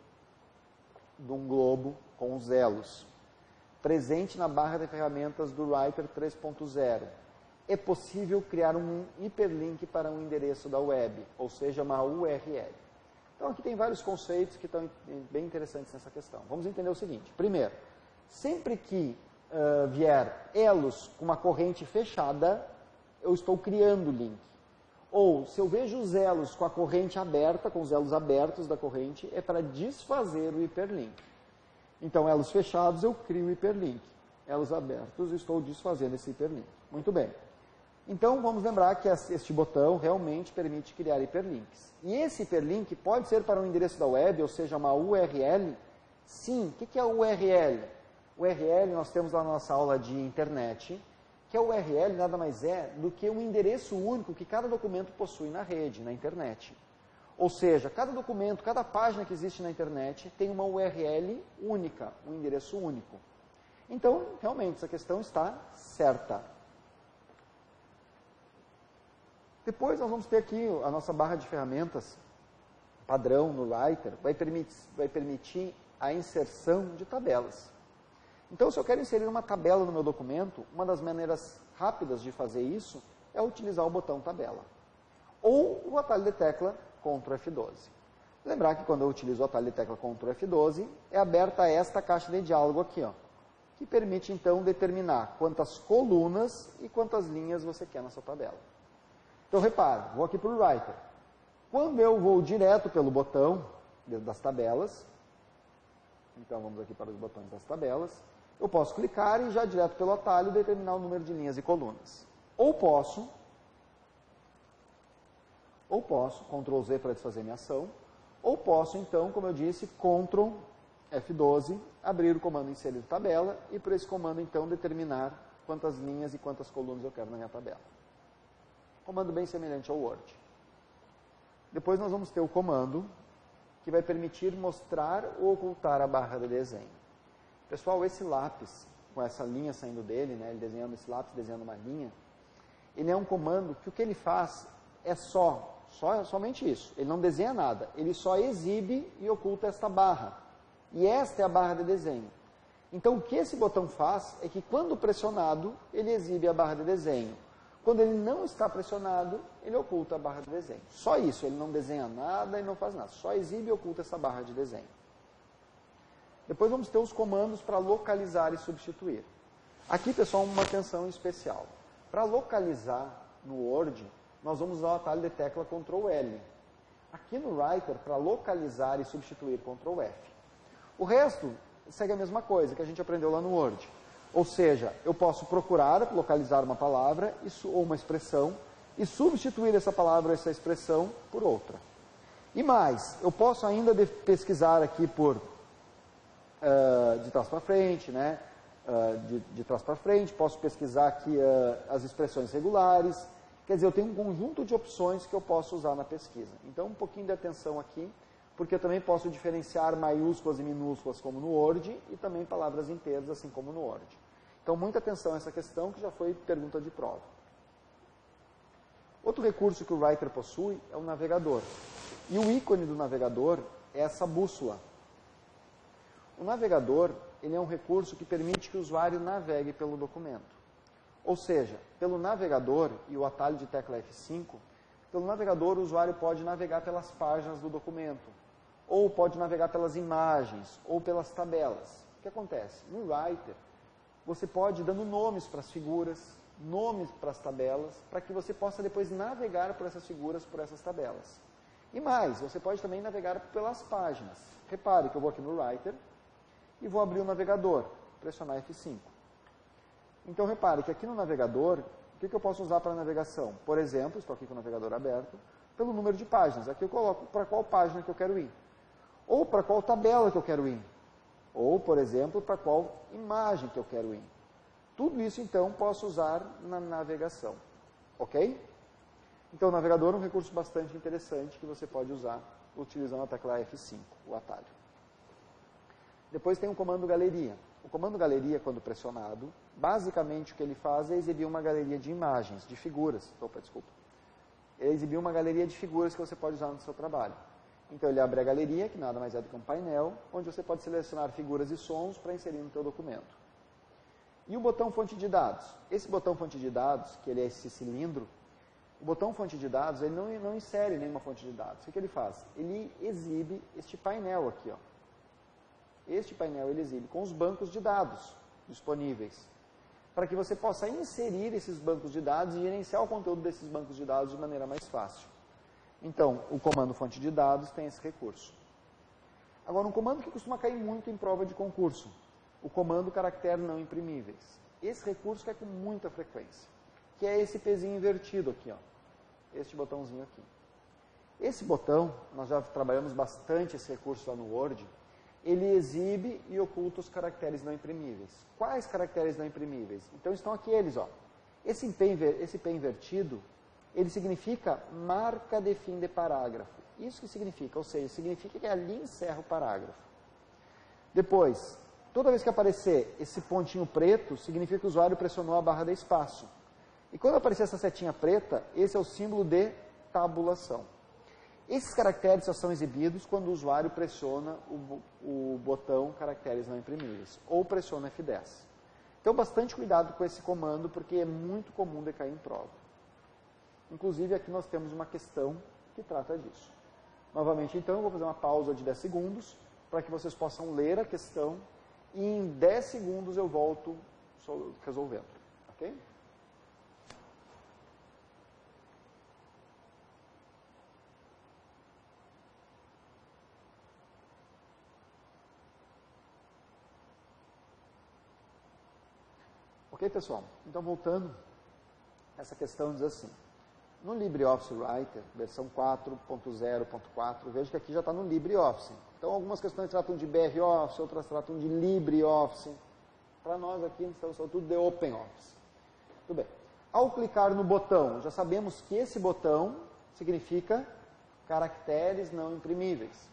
de um globo com os elos, presente na barra de ferramentas do Writer 3.0, é possível criar um hiperlink para um endereço da web, ou seja, uma URL. Então, aqui tem vários conceitos que estão bem interessantes nessa questão. Vamos entender o seguinte. Primeiro, sempre que vier elos com uma corrente fechada, eu estou criando link. Ou, se eu vejo os elos com a corrente aberta, com os elos abertos da corrente, é para desfazer o hiperlink. Então, elos fechados, eu crio o hiperlink. Elos abertos, eu estou desfazendo esse hiperlink. Muito bem. Então, vamos lembrar que este botão realmente permite criar hiperlinks. E esse hiperlink pode ser para um endereço da web, ou seja, uma URL? Sim. O que é URL? URL, nós temos lá na nossa aula de internet, que a URL nada mais é do que um endereço único que cada documento possui na rede, na internet. Ou seja, cada documento, cada página que existe na internet tem uma URL única, um endereço único. Então, realmente, essa questão está certa. Depois nós vamos ter aqui a nossa barra de ferramentas padrão no Writer, vai permitir a inserção de tabelas. Então, se eu quero inserir uma tabela no meu documento, uma das maneiras rápidas de fazer isso é utilizar o botão tabela. Ou o atalho de tecla Ctrl F12. Lembrar que quando eu utilizo o atalho de tecla Ctrl F12, é aberta esta caixa de diálogo aqui, ó, que permite então determinar quantas colunas e quantas linhas você quer na sua tabela. Então, repare, vou aqui para o Writer. Quando eu vou direto pelo botão das tabelas, então vamos aqui para os botões das tabelas, eu posso clicar e já direto pelo atalho determinar o número de linhas e colunas. Ou posso, Ctrl Z para desfazer minha ação, ou posso então, como eu disse, Ctrl F12, abrir o comando inserir tabela e por esse comando então determinar quantas linhas e quantas colunas eu quero na minha tabela. Comando bem semelhante ao Word. Depois nós vamos ter o comando que vai permitir mostrar ou ocultar a barra de desenho. Pessoal, esse lápis, com essa linha saindo dele, né, ele desenhando esse lápis, desenhando uma linha, ele é um comando que o que ele faz é somente isso. Ele não desenha nada, ele só exibe e oculta esta barra. E esta é a barra de desenho. Então, o que esse botão faz é que, quando pressionado, ele exibe a barra de desenho. Quando ele não está pressionado, ele oculta a barra de desenho. Só isso, ele não desenha nada e não faz nada. Só exibe e oculta essa barra de desenho. Depois vamos ter os comandos para localizar e substituir. Aqui, pessoal, uma atenção especial. Para localizar no Word, nós vamos usar o atalho de tecla Ctrl L. Aqui no Writer, para localizar e substituir, Ctrl F. O resto segue a mesma coisa que a gente aprendeu lá no Word. Ou seja, eu posso procurar, localizar uma palavra ou uma expressão e substituir essa palavra ou essa expressão por outra. E mais, eu posso ainda pesquisar aqui por de trás para frente, né? De trás para frente, posso pesquisar aqui as expressões regulares. Quer dizer, eu tenho um conjunto de opções que eu posso usar na pesquisa. Então, um pouquinho de atenção aqui, porque eu também posso diferenciar maiúsculas e minúsculas como no Word e também palavras inteiras assim como no Word. Então, muita atenção a essa questão que já foi pergunta de prova. Outro recurso que o Writer possui é o navegador. E o ícone do navegador é essa bússola. O navegador, ele é um recurso que permite que o usuário navegue pelo documento. Ou seja, pelo navegador e o atalho de tecla F5, pelo navegador o usuário pode navegar pelas páginas do documento, ou pode navegar pelas imagens, ou pelas tabelas. O que acontece? No Writer, você pode ir dando nomes para as figuras, nomes para as tabelas, para que você possa depois navegar por essas figuras, por essas tabelas. E mais, você pode também navegar pelas páginas. Repare que eu vou aqui no Writer e vou abrir o navegador, pressionar F5. Então, repare que aqui no navegador, o que eu posso usar para navegação? Por exemplo, estou aqui com o navegador aberto, pelo número de páginas. Aqui eu coloco para qual página que eu quero ir. Ou para qual tabela que eu quero ir. Ou, por exemplo, para qual imagem que eu quero ir. Tudo isso, então, posso usar na navegação. Ok? Então, o navegador é um recurso bastante interessante que você pode usar utilizando a tecla F5, o atalho. Depois tem o comando galeria. O comando galeria, quando pressionado, basicamente o que ele faz é exibir uma galeria de imagens, de figuras. Ele exibiu uma galeria de figuras que você pode usar no seu trabalho. Então, ele abre a galeria, que nada mais é do que um painel, onde você pode selecionar figuras e sons para inserir no seu documento. E o botão fonte de dados? Esse botão fonte de dados, que ele é esse cilindro, o botão fonte de dados, ele não insere nenhuma fonte de dados. O que ele faz? Ele exibe este painel aqui, ó. Este painel ele exibe com os bancos de dados disponíveis, para que você possa inserir esses bancos de dados e gerenciar o conteúdo desses bancos de dados de maneira mais fácil. Então, o comando fonte de dados tem esse recurso. Agora, um comando que costuma cair muito em prova de concurso, o comando caractere não imprimíveis. Esse recurso cai com muita frequência, que é esse pezinho invertido aqui, ó. Este botãozinho aqui. Esse botão, nós já trabalhamos bastante esse recurso lá no Word, ele exibe e oculta os caracteres não imprimíveis. Quais caracteres não imprimíveis? Então estão aqui eles, ó. Esse P invertido, ele significa marca de fim de parágrafo. Isso que significa, ou seja, significa que ali encerra o parágrafo. Depois, toda vez que aparecer esse pontinho preto, significa que o usuário pressionou a barra de espaço. E quando aparecer essa setinha preta, esse é o símbolo de tabulação. Esses caracteres só são exibidos quando o usuário pressiona o botão caracteres não imprimíveis, ou pressiona F10. Então, bastante cuidado com esse comando, porque é muito comum de cair em prova. Inclusive, aqui nós temos uma questão que trata disso. Novamente, então, eu vou fazer uma pausa de 10 segundos, para que vocês possam ler a questão, e em 10 segundos eu volto resolvendo. Ok? Ok, pessoal? Então, voltando, essa questão diz assim, no LibreOffice Writer, versão 4.0.4, veja que aqui já está no LibreOffice. Então, algumas questões tratam de BROffice, outras tratam de LibreOffice. Para nós aqui, estamos falando tudo de OpenOffice. Tudo bem. Ao clicar no botão, já sabemos que esse botão significa caracteres não imprimíveis.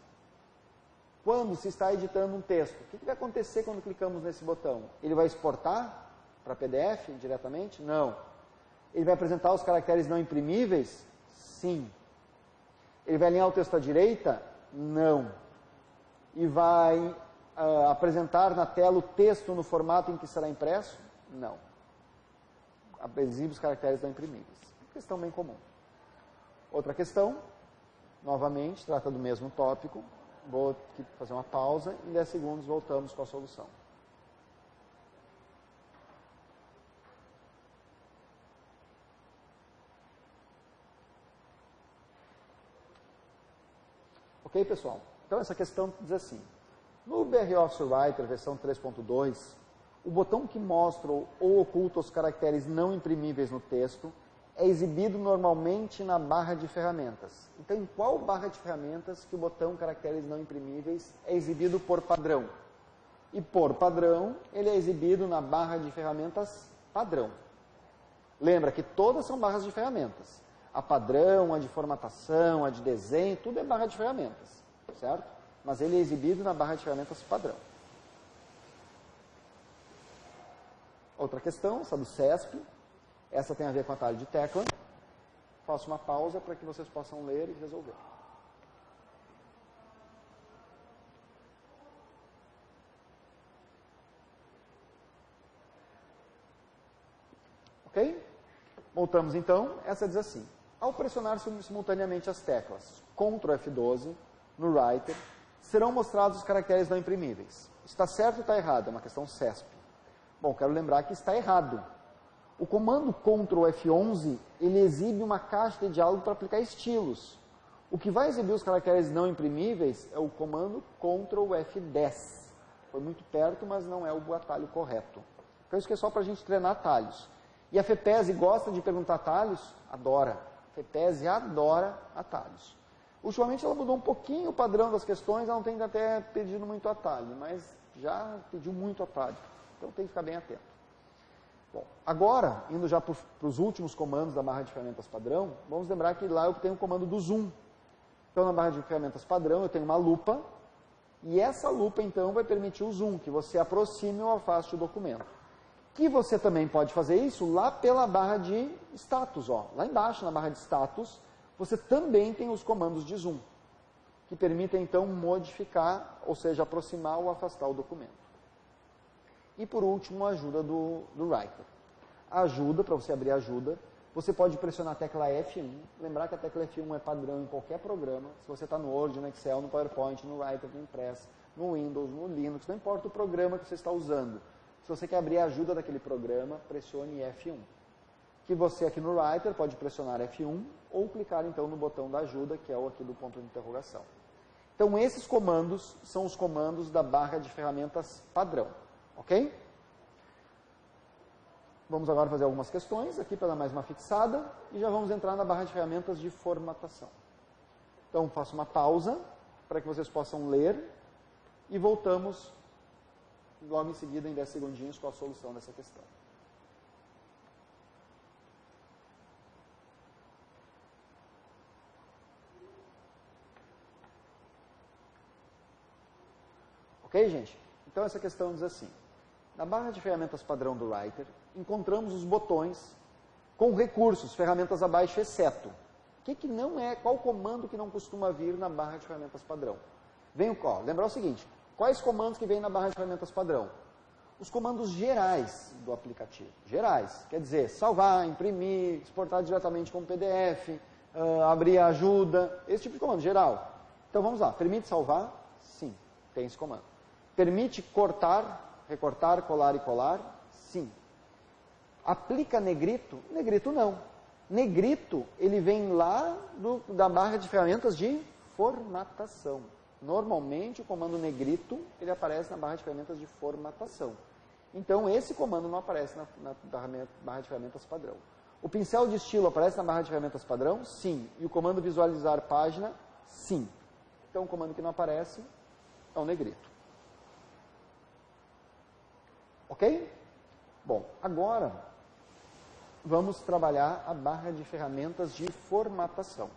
Quando se está editando um texto, o que vai acontecer quando clicamos nesse botão? Ele vai exportar para PDF diretamente? Não. Ele vai apresentar os caracteres não imprimíveis? Sim. Ele vai alinhar o texto à direita? Não. E vai apresentar na tela o texto no formato em que será impresso? Não. Exibe os caracteres não imprimíveis. Questão bem comum. Outra questão, novamente, trata do mesmo tópico. Vou aqui fazer uma pausa, em 10 segundos voltamos com a solução. Ok, pessoal? Então, essa questão diz assim, no LibreOffice Writer, versão 3.2, o botão que mostra ou oculta os caracteres não imprimíveis no texto é exibido normalmente na barra de ferramentas. Então, em qual barra de ferramentas que o botão caracteres não imprimíveis é exibido por padrão? E por padrão, ele é exibido na barra de ferramentas padrão. Lembra que todas são barras de ferramentas. A padrão, a de formatação, a de desenho, tudo é barra de ferramentas, certo? Mas ele é exibido na barra de ferramentas padrão. Outra questão, essa do CESP. Essa tem a ver com atalho de tecla. Faço uma pausa para que vocês possam ler e resolver. Ok? Voltamos então. Essa diz assim. Ao pressionar simultaneamente as teclas Ctrl F12 no Writer, serão mostrados os caracteres não imprimíveis. Está certo ou está errado? É uma questão CESP. Bom, quero lembrar que está errado. O comando Ctrl F11, ele exibe uma caixa de diálogo para aplicar estilos. O que vai exibir os caracteres não imprimíveis é o comando Ctrl F10. Foi muito perto, mas não é o atalho correto. Então isso aqui é só para a gente treinar atalhos. E a FEPESE gosta de perguntar atalhos? Adora. A FEPESE adora atalhos. Ultimamente ela mudou um pouquinho o padrão das questões, ela não tem até pedido muito atalho, mas já pediu muito atalho. Então tem que ficar bem atento. Bom, agora, indo já para os últimos comandos da barra de ferramentas padrão, vamos lembrar que lá eu tenho o comando do zoom. Então, na barra de ferramentas padrão, eu tenho uma lupa, e essa lupa, então, vai permitir o zoom, que você aproxime ou afaste o documento. Que você também pode fazer isso lá pela barra de status, ó. Lá embaixo, na barra de status, você também tem os comandos de zoom, que permitem, então, modificar, ou seja, aproximar ou afastar o documento. E por último, a ajuda do Writer. A ajuda, para você abrir a ajuda, você pode pressionar a tecla F1. Lembrar que a tecla F1 é padrão em qualquer programa. Se você está no Word, no Excel, no PowerPoint, no Writer, no Impress, no Windows, no Linux, não importa o programa que você está usando. Se você quer abrir a ajuda daquele programa, pressione F1. Que você aqui no Writer pode pressionar F1 ou clicar então no botão da ajuda, que é o aqui do ponto de interrogação. Então esses comandos são os comandos da barra de ferramentas padrão, ok? Vamos agora fazer algumas questões aqui para dar mais uma fixada e já vamos entrar na barra de ferramentas de formatação. Então faço uma pausa para que vocês possam ler e voltamos logo em seguida em 10 segundinhos com a solução dessa questão. Ok, gente? Então essa questão diz assim: na barra de ferramentas padrão do Writer, encontramos os botões com recursos, ferramentas abaixo, exceto. Qual comando que não costuma vir na barra de ferramentas padrão? Lembrar o seguinte: quais comandos que vêm na barra de ferramentas padrão? Os comandos gerais do aplicativo. Gerais, quer dizer, salvar, imprimir, exportar diretamente como PDF, abrir a ajuda, esse tipo de comando, geral. Então vamos lá, permite salvar? Sim, tem esse comando. Permite cortar, recortar, colar e colar? Sim. Aplica negrito? Negrito não. Negrito, ele vem lá da barra de ferramentas de formatação. Normalmente, o comando negrito, ele aparece na barra de ferramentas de formatação. Então, esse comando não aparece na barra de ferramentas padrão. O pincel de estilo aparece na barra de ferramentas padrão? Sim. E o comando visualizar página? Sim. Então, o comando que não aparece é o negrito. Ok? Bom, agora vamos trabalhar a barra de ferramentas de formatação.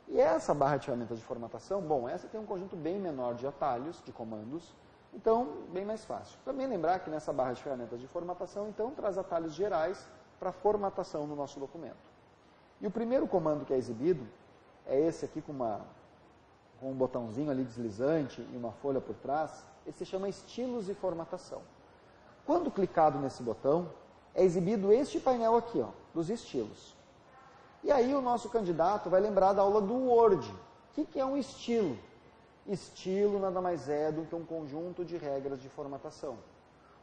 E essa barra de ferramentas de formatação, bom, essa tem um conjunto bem menor de atalhos, de comandos, então bem mais fácil. Também lembrar que nessa barra de ferramentas de formatação, então, traz atalhos gerais para formatação no nosso documento. E o primeiro comando que é exibido é esse aqui com um botãozinho ali deslizante e uma folha por trás. Esse se chama estilos e formatação. Quando clicado nesse botão, é exibido este painel aqui, ó, dos estilos. E aí o nosso candidato vai lembrar da aula do Word. O que é um estilo? Estilo nada mais é do que um conjunto de regras de formatação.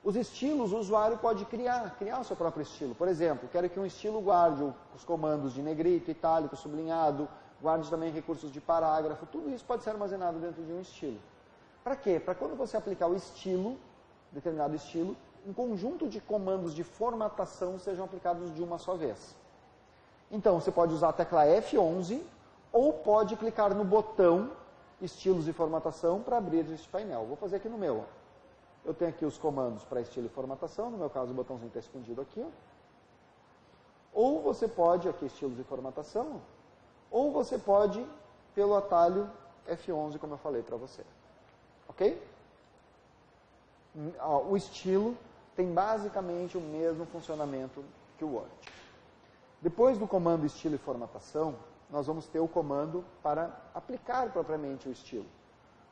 Os estilos, o usuário pode criar o seu próprio estilo. Por exemplo, quero que um estilo guarde os comandos de negrito, itálico, sublinhado, guarde também recursos de parágrafo. Tudo isso pode ser armazenado dentro de um estilo. Para quê? Para quando você aplicar o estilo, determinado estilo, um conjunto de comandos de formatação sejam aplicados de uma só vez. Então, você pode usar a tecla F11 ou pode clicar no botão Estilos e Formatação para abrir este painel. Vou fazer aqui no meu. Eu tenho aqui os comandos para estilo e formatação, no meu caso o botãozinho está escondido aqui. Ou você pode, aqui Estilos e Formatação, ou você pode pelo atalho F11, como eu falei para você. Ok? O estilo tem basicamente o mesmo funcionamento que o Word. Depois do comando estilo e formatação, nós vamos ter o comando para aplicar propriamente o estilo.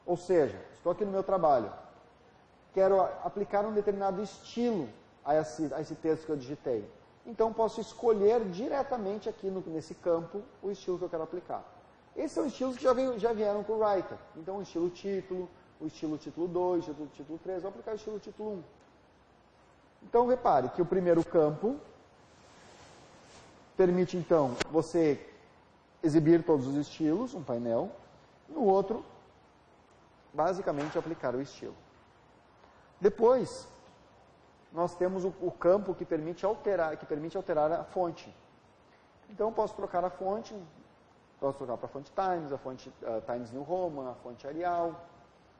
Ou seja, estou aqui no meu trabalho, quero aplicar um determinado estilo a esse texto que eu digitei. Então, posso escolher diretamente aqui nesse campo o estilo que eu quero aplicar. Esses são estilos que já vieram com o Writer. Então, o estilo título, o estilo título 2, o estilo título 3, vou aplicar o estilo título 1. Então, repare que o primeiro campo permite, então, você exibir todos os estilos, um painel. No outro, basicamente, aplicar o estilo. Depois, nós temos o campo que permite alterar a fonte. Então, posso trocar a fonte, posso trocar para a fonte Times, a fonte Times New Roman, a fonte Arial.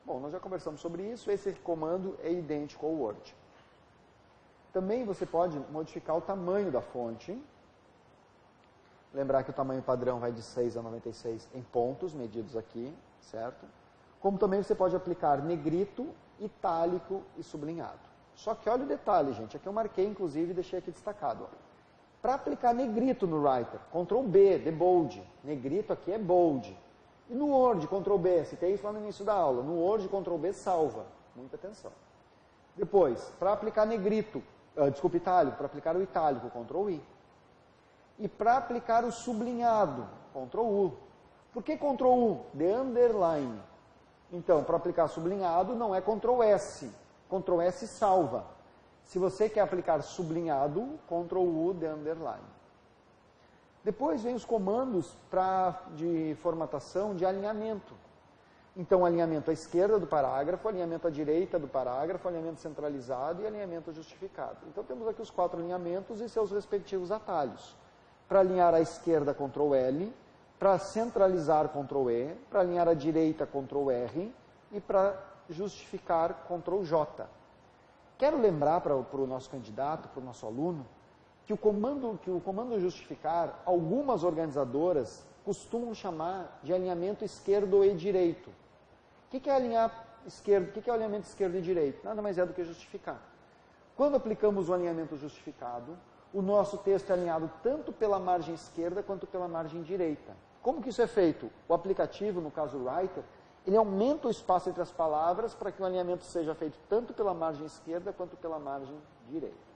Bom, nós já conversamos sobre isso, esse comando é idêntico ao Word. Também você pode modificar o tamanho da fonte. Lembrar que o tamanho padrão vai de 6 a 96 em pontos, medidos aqui, certo? Como também você pode aplicar negrito, itálico e sublinhado. Só que olha o detalhe, gente, aqui eu marquei, inclusive, e deixei aqui destacado. Para aplicar negrito no Writer, Ctrl B, de bold. Negrito aqui é bold. E no Word, Ctrl B, citei isso lá no início da aula. No Word, Ctrl B salva. Muita atenção. Depois, para aplicar negrito, itálico, para aplicar o itálico, Ctrl I. E para aplicar o sublinhado, Ctrl U. Por que Ctrl U? The underline. Então, para aplicar sublinhado, não é Ctrl S. Ctrl S salva. Se você quer aplicar sublinhado, Ctrl U, the underline. Depois vem os comandos de formatação de alinhamento. Então, alinhamento à esquerda do parágrafo, alinhamento à direita do parágrafo, alinhamento centralizado e alinhamento justificado. Então, temos aqui os 4 alinhamentos e seus respectivos atalhos. Para alinhar à esquerda, Ctrl L. Para centralizar, Ctrl E. Para alinhar à direita, Ctrl R. E para justificar, Ctrl J. Quero lembrar para o nosso candidato, para o nosso aluno, que o comando justificar, algumas organizadoras costumam chamar de alinhamento esquerdo e direito. O que é alinhar esquerdo? O que é o alinhamento esquerdo e direito? Nada mais é do que justificar. Quando aplicamos o alinhamento justificado, o nosso texto é alinhado tanto pela margem esquerda quanto pela margem direita. Como que isso é feito? O aplicativo, no caso o Writer, ele aumenta o espaço entre as palavras para que o alinhamento seja feito tanto pela margem esquerda quanto pela margem direita.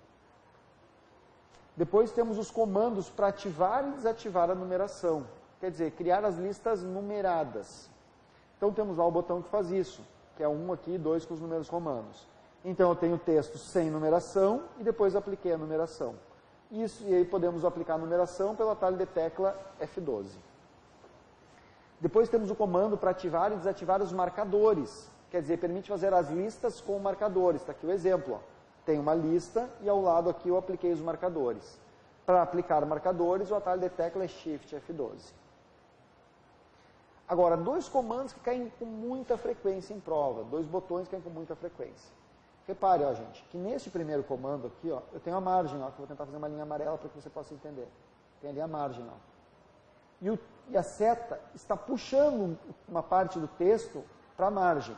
Depois temos os comandos para ativar e desativar a numeração. Quer dizer, criar as listas numeradas. Então temos lá o botão que faz isso, que é 1 aqui e 2 com os números romanos. Então eu tenho o texto sem numeração e depois apliquei a numeração. E aí podemos aplicar a numeração pelo atalho de tecla F12. Depois temos o comando para ativar e desativar os marcadores. Quer dizer, permite fazer as listas com marcadores. Está aqui o exemplo. Ó. Tem uma lista e ao lado aqui eu apliquei os marcadores. Para aplicar marcadores, o atalho de tecla é Shift F12. Agora, 2 comandos que caem com muita frequência em prova. 2 botões que caem com muita frequência. Repare, ó, gente, que nesse primeiro comando aqui, ó, eu tenho a margem, ó, que eu vou tentar fazer uma linha amarela para que você possa entender. Tem ali a margem, ó. E a seta está puxando uma parte do texto para a margem.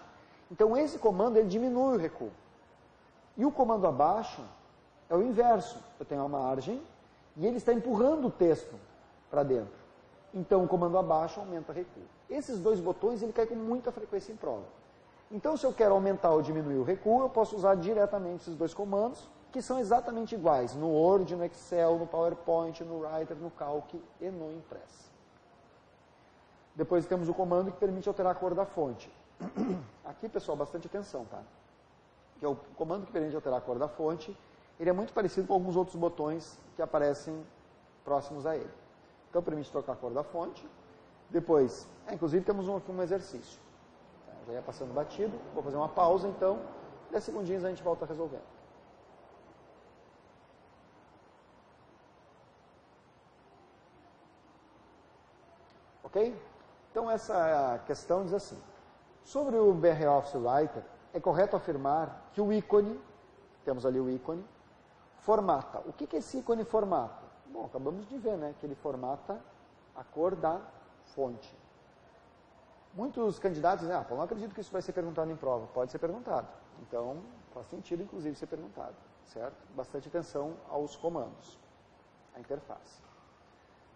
Então, esse comando ele diminui o recuo. E o comando abaixo é o inverso. Eu tenho a margem e ele está empurrando o texto para dentro. Então, o comando abaixo aumenta o recuo. Esses 2 botões ele cai com muita frequência em prova. Então, se eu quero aumentar ou diminuir o recuo, eu posso usar diretamente esses 2 comandos, que são exatamente iguais no Word, no Excel, no PowerPoint, no Writer, no Calc e no Impress. Depois temos o comando que permite alterar a cor da fonte. Aqui, pessoal, bastante atenção, tá? Que é o comando que permite alterar a cor da fonte. Ele é muito parecido com alguns outros botões que aparecem próximos a ele. Então, permite trocar a cor da fonte. Depois, inclusive, temos um exercício. Já ia passando batido. Vou fazer uma pausa, então. 10 segundinhos a gente volta resolvendo. Ok? Então, essa questão diz assim. Sobre o BR Office Writer, é correto afirmar que o ícone, temos ali o ícone, formata. O que esse ícone formata? Bom, acabamos de ver, né? Que ele formata a cor da fonte. Muitos candidatos dizem, não acredito que isso vai ser perguntado em prova. Pode ser perguntado. Então, faz sentido, inclusive, ser perguntado. Certo? Bastante atenção aos comandos. A interface.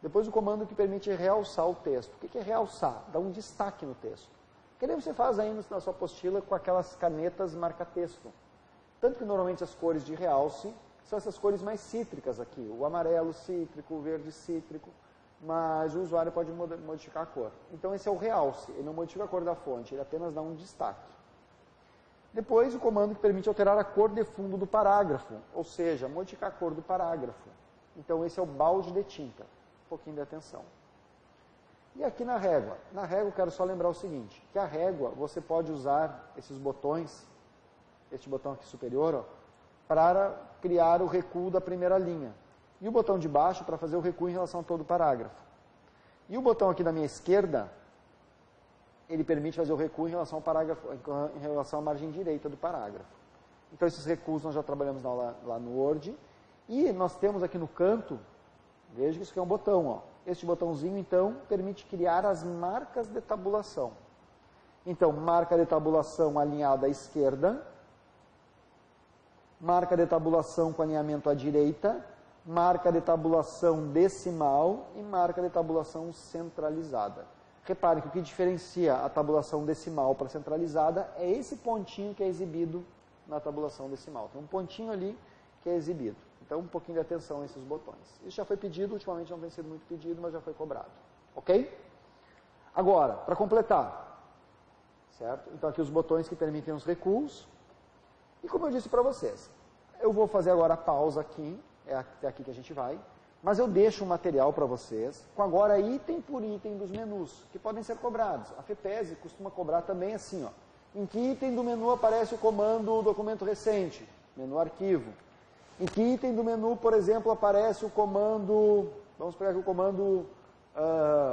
Depois o comando que permite realçar o texto. O que é realçar? Dá um destaque no texto. Que nem você faz aí na sua apostila com aquelas canetas marca-texto. Tanto que normalmente as cores de realce são essas cores mais cítricas aqui. O amarelo cítrico, o verde cítrico. Mas o usuário pode modificar a cor. Então esse é o realce. Ele não modifica a cor da fonte, ele apenas dá um destaque. Depois o comando que permite alterar a cor de fundo do parágrafo. Ou seja, modificar a cor do parágrafo. Então esse é o balde de tinta. Um pouquinho de atenção. E aqui na régua. Na régua eu quero só lembrar o seguinte, que a régua você pode usar esses botões, este botão aqui superior, ó, para criar o recuo da primeira linha. E o botão de baixo para fazer o recuo em relação a todo o parágrafo. E o botão aqui da minha esquerda, ele permite fazer o recuo em relação ao parágrafo, em relação à margem direita do parágrafo. Então esses recuos nós já trabalhamos lá no Word. E nós temos aqui no canto, veja que isso aqui é um botão, ó. Este botãozinho, então, permite criar as marcas de tabulação. Então, marca de tabulação alinhada à esquerda, marca de tabulação com alinhamento à direita, marca de tabulação decimal e marca de tabulação centralizada. Repare que o que diferencia a tabulação decimal para centralizada é esse pontinho que é exibido na tabulação decimal. Tem um pontinho ali que é exibido. Então, um pouquinho de atenção a esses botões. Isso já foi pedido, ultimamente não tem sido muito pedido, mas já foi cobrado. Ok? Agora, para completar, certo? Então, aqui os botões que permitem os recuos. E como eu disse para vocês, eu vou fazer agora a pausa aqui, é até aqui que a gente vai, mas eu deixo um material para vocês, com agora item por item dos menus, que podem ser cobrados. A FEPESE costuma cobrar também assim, ó. Em que item do menu aparece o comando documento recente? Menu arquivo. Em que item do menu, por exemplo, aparece o comando, vamos pegar aqui o comando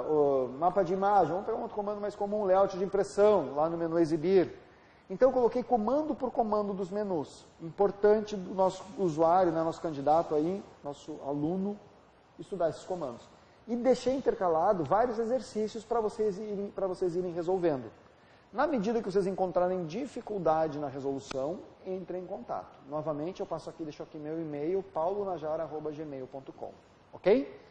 o mapa de imagem, vamos pegar um outro comando mais comum, layout de impressão, lá no menu exibir. Então eu coloquei comando por comando dos menus. Importante do nosso usuário, né, nosso candidato aí, nosso aluno, estudar esses comandos. E deixei intercalado vários exercícios para vocês irem resolvendo. Na medida que vocês encontrarem dificuldade na resolução, entrem em contato. Novamente, eu passo aqui, deixo aqui meu e-mail, paulonajar@gmail.com. Ok?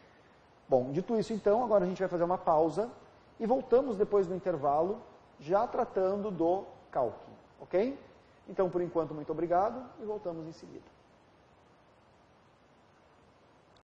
Bom, dito isso então, agora a gente vai fazer uma pausa e voltamos depois do intervalo, já tratando do cálculo. Ok? Então, por enquanto, muito obrigado e voltamos em seguida.